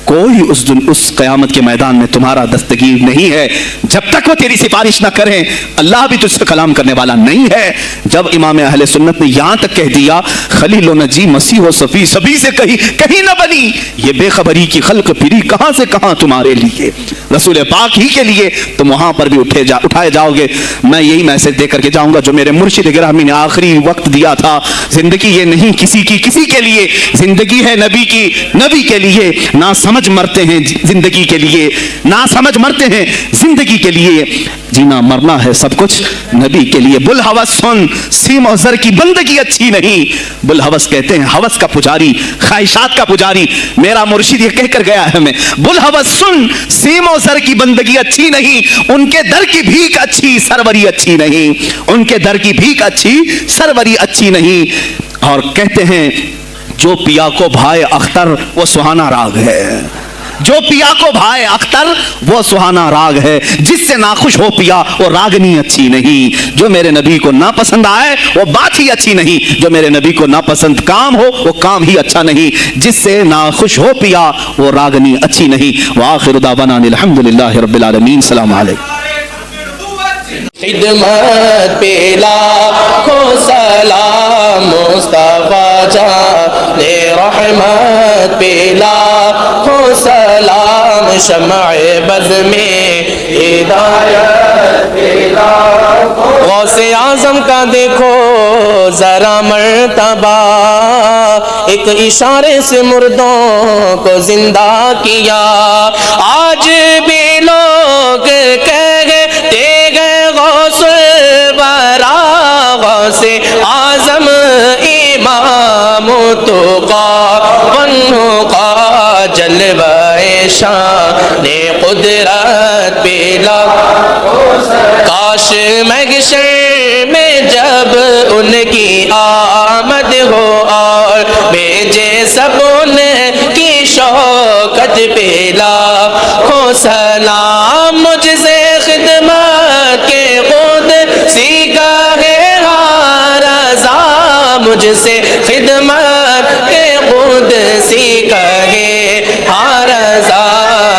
کوئی اس قیامت کے میدان میں تمہارا دستگیر نہیں ہے. جب تک وہ تیری سفارش نہ کریں اللہ بھی تجھ سے کلام کرنے والا نہیں ہے. جب امام اہل سنت نے یہاں تک کہہ دیا خلیل و نجی مسیح و صفی سبھی سے کہیں نہ بنی، یہ بے خبری کی خلق پھری کہاں سے کہاں تمہارے لیے، رسول پاک ہی کے لیے، تم وہاں پر بھی اٹھائے جاؤ گے. میں یہی میسج دے کر کے جاؤں گا جو میرے مرشد گرامی نے آخری وقت دیا تھا. زندگی یہ نہیں کسی کے لیے، زندگی ہے نبی کی، نبی کے لیے. نہ سمجھ مرتے ہیں زندگی کے لیے، نہ سمجھ مرتے ہیں زندگی کے لیے. جینا مرنا ہے سب کچھ نبی کے لیے. بلحوث سن، سیم و زر کی بندگی اچھی نہیں. بلحوث کہتے ہیں ہوس کا پجاری، خواہشات کا پجاری. میرا مرشد یہ کہہ کر گیا ہے ہمیں، بلحوث سن، سیم و زر کی بندگی اچھی نہیں. ان کے در کی بھیک اچھی، سروری اچھی نہیں. ان کے در کی بھیک اچھی، سروری اچھی نہیں. اور کہتے ہیں جو پیا کو بھائے اختر وہ سہانا راگ ہے، جو پیا کو بھائے اختر وہ سہانا راگ ہے، جس سے ناخوش ہو پیا وہ راگنی اچھی نہیں، جو میرے نبی کو ناپسند آئے وہ بات ہی اچھی نہیں، جو میرے نبی کو ناپسند کام ہو وہ کام ہی اچھا نہیں، جس سے ناخوش ہو پیا وہ راگنی اچھی نہیں۔ وآخر دعوانا الحمدللہ رب العالمین۔ السلام علیکم۔ خدمت پہ لاکھوں سلام مصطفیٰ جان رحمت پہ لاکھوں سلام، شمع بز میں ہدایت پہ لاکھوں، غوث اعظم کا دیکھو ذرا مرتبہ، ایک اشارے سے مردوں کو زندہ کیا، آج بھی لوگ کہتے گئے غوث الورا، غوث اعظم امام تقی والنقی، جلوہ شان قدرت پہ لاکھوں سلام، کاش محشر میں جب ان کی آمد ہو اور بھیجے سب ان کی شوکت پہ لاکھوں سلام، مجھ سے خدمت کے خود سیکھا ہے ہر رضا، مجھ سے خدمت کے خود سیکھا ہے ہر رضا،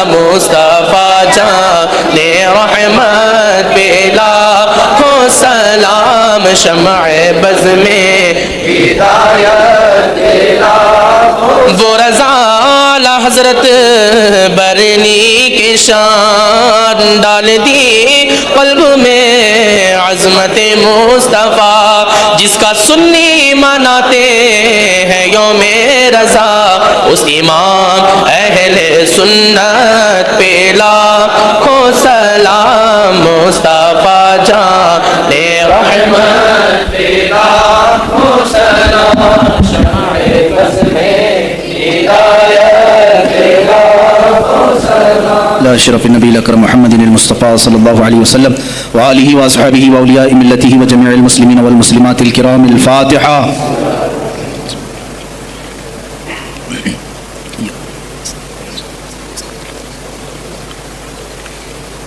مصطفیٰ جان رحمت پہ لاکھوں سلام، شمع بز میں ہدایت پہ لاکھوں، وہ رضا حضرت برنی کی شان ڈال دی قلب میں عظمت مصطفیٰ، جس کا سنی مناتے ہیں یوم رضا، اس امام اہل سنت پہ لاکھوں سلام، مصطفیٰ جان رحمت پہ لاکھوں سلام، شمع بز میں لا شرف النبی الاکرم محمد المصطفى صلی اللہ علیہ وسلم وآلہ واصحابہ واولیاء ملتہ وجميع المسلمین والمسلمات الکرام۔ الفاتحہ۔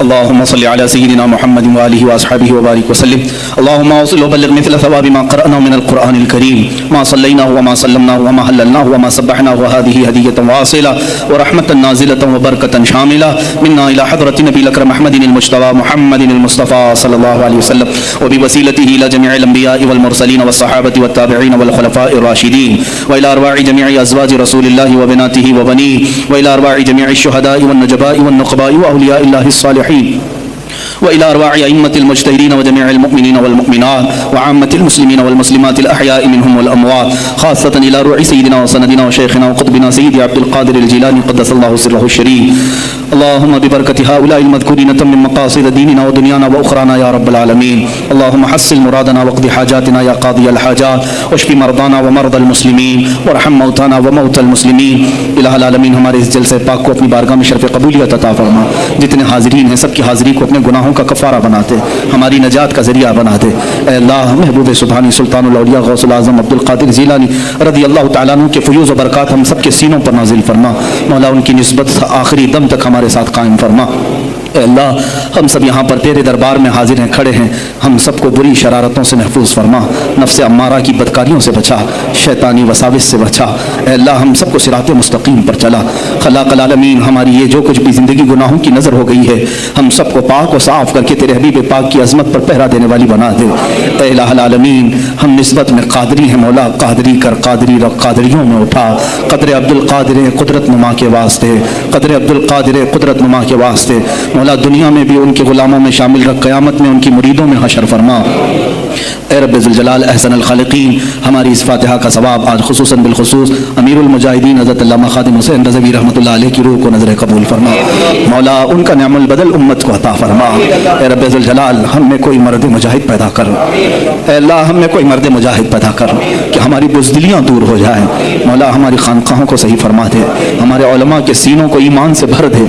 اللهم صل على سيدنا محمد وآله وأصحابه وبارك وسلم. اللهم اوصل وبلغ مثل ثواب ما قرأناه من القرآن الكريم، ما صليناه وما سلمناه وما هللناه وما سبحناه، وهذه هدية واصلة ورحمة نازلة وبركة شاملة منا إلى حضرة نبي الأكرم محمد المجتبى محمد المصطفى صلى الله عليه وسلم، وبوسيلته إلى جميع الأنبياء والمرسلين والصحابة والتابعين والخلفاء الراشدين، وإلى أرواح جميع أزواج رسول الله وبناته وبنيه، وإلى أرواح جميع الشهداء والنجباء والنقباء وأولياء الله الصالحين، وإلى أرواح أئمة المجتهدين وجميع المؤمنين والمؤمنات وعامة المسلمين والمسلمات الأحياء منهم والأموات، خاصة إلى روح سيدنا وسندنا وشيخنا وقطبنا سيدي عبد القادر الجيلاني قدس الله سره الشريف. اللهم ببركة هؤلاء المذكورين تمم مقاصد ديننا ودنيانا وأخرانا يا رب العالمين. اللهم حصل مرادنا واقض حاجاتنا يا قاضي الحاجات، واشف مرضانا ومرضى المسلمين، وارحم موتانا وموتى المسلمين. الہ العالمین ہمارے اس جلسے پاک کو اپنی بارگاہ میں شرف قبولیت عطا فرما، جتنے حاضرین ہیں سب کی حاضری کو اپنے گناہوں کا کفارہ بناتے، ہماری نجات کا ذریعہ بناتے. اے اللہ محبوب سبحانی سلطان الاولیاء غوث الاعظم عبد القادر جیلانی رضی اللہ تعالیٰ عنہ کے فیوز و برکات ہم سب کے سینوں پر نازل فرما. مولا ان کی نسبت آخری دم تک ہمارے ساتھ قائم فرما. اے اللہ ہم سب یہاں پر تیرے دربار میں حاضر ہیں، کھڑے ہیں، ہم سب کو بری شرارتوں سے محفوظ فرما، نفس امارہ کی بدکاریوں سے بچا، شیطانی وساوس سے بچا. اے اللہ ہم سب کو صراط مستقیم پر چلا. خلاق العالمین ہماری یہ جو کچھ بھی زندگی گناہوں کی نظر ہو گئی ہے، ہم سب کو پاک و صاف کر کے تیرے حبیب پاک کی عظمت پر پہرا دینے والی بنا دے. اے الہ العالمین ہم نسبت میں قادری ہیں، مولا قادری کر، قادری رکھ، قادریوں میں اٹھا. قدر عبد القادر قدرت نما کے واسطے، قدر عبد القادر قدرت نما کے واسطے مولا دنیا میں بھی ان کے غلاموں میں شامل رکھ، قیامت میں ان کی مریدوں میں حشر فرما. اے رب ذوالجلال احسن الخالقین ہماری اس فاتحہ کا ثواب آج خصوصاً بالخصوص امیر المجاہدین حضرت علامہ خادم حسین رضوی رحمۃ اللہ علیہ کی روح کو نظر قبول فرما. مولا ان کا نعم البدل امت کو عطا فرما. اے رب ذوالجلال ہم میں کوئی مرد مجاہد پیدا کر. اے اللہ ہم میں کوئی مرد مجاہد پیدا کر کہ ہماری بزدلیاں دور ہو جائیں. مولا ہماری خانقاہوں کو صحیح فرما دے، ہمارے علماء کے سینوں کو ایمان سے بھر دے.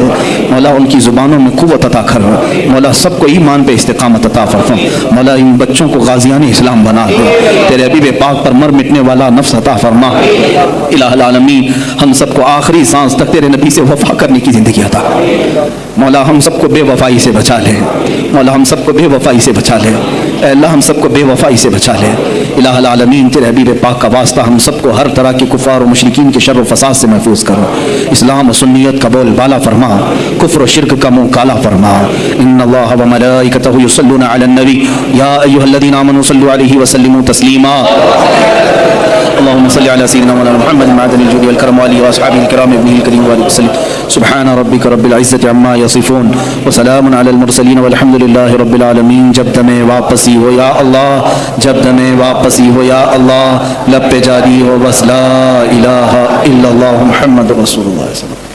مولا ان کی زبانوں میں قوت عطا کر مولا، سب کو ایمان پہ استقامت عطا فرما مولا، ان بچوں کو غازیان اسلام بنا دے، تیرے حبیب پاک پر مر مٹنے والا نفس عطا فرما الہ العالمین، ہم سب کو آخری سانس تک تیرے نبی سے وفا کرنے کی زندگی عطا مولا، ہم سب کو بے وفائی سے بچا لے مولا، ہم سب کو بے وفائی سے بچا لے اے اللہ، ہم سب کو بے وفائی سے بچا لے الہ العالمین، تیرے حبیب پاک کا واسطہ ہم سب کو ہر طرح کے کفار و مشرکین کے شر و فساد سے محفوظ کرو، اسلام و سنیت کا بول بالا فرما، کفر و شرک کا منہ کالا فرما، ان اللہ و ملائکتہ یصلون علی النبی یا ایھا الذین آمنوا صلوا علیہ وسلموا تسلیما، اللهم صل على سيدنا مولانا محمد معدن الجود والكرم وآله وأصحابه الكرام ابنه الكريم وآله وسلم، سبحان ربك رب العزة عما يصفون وسلام على المرسلين والحمد لله رب العالمين۔ جب تمہیں واپسی ہو یا اللہ، جب تمہیں واپسی ہو یا اللہ، لب پہ جاری ہو بس لا الہ الا اللہ محمد رسول اللہ صلی اللہ علیہ وسلم۔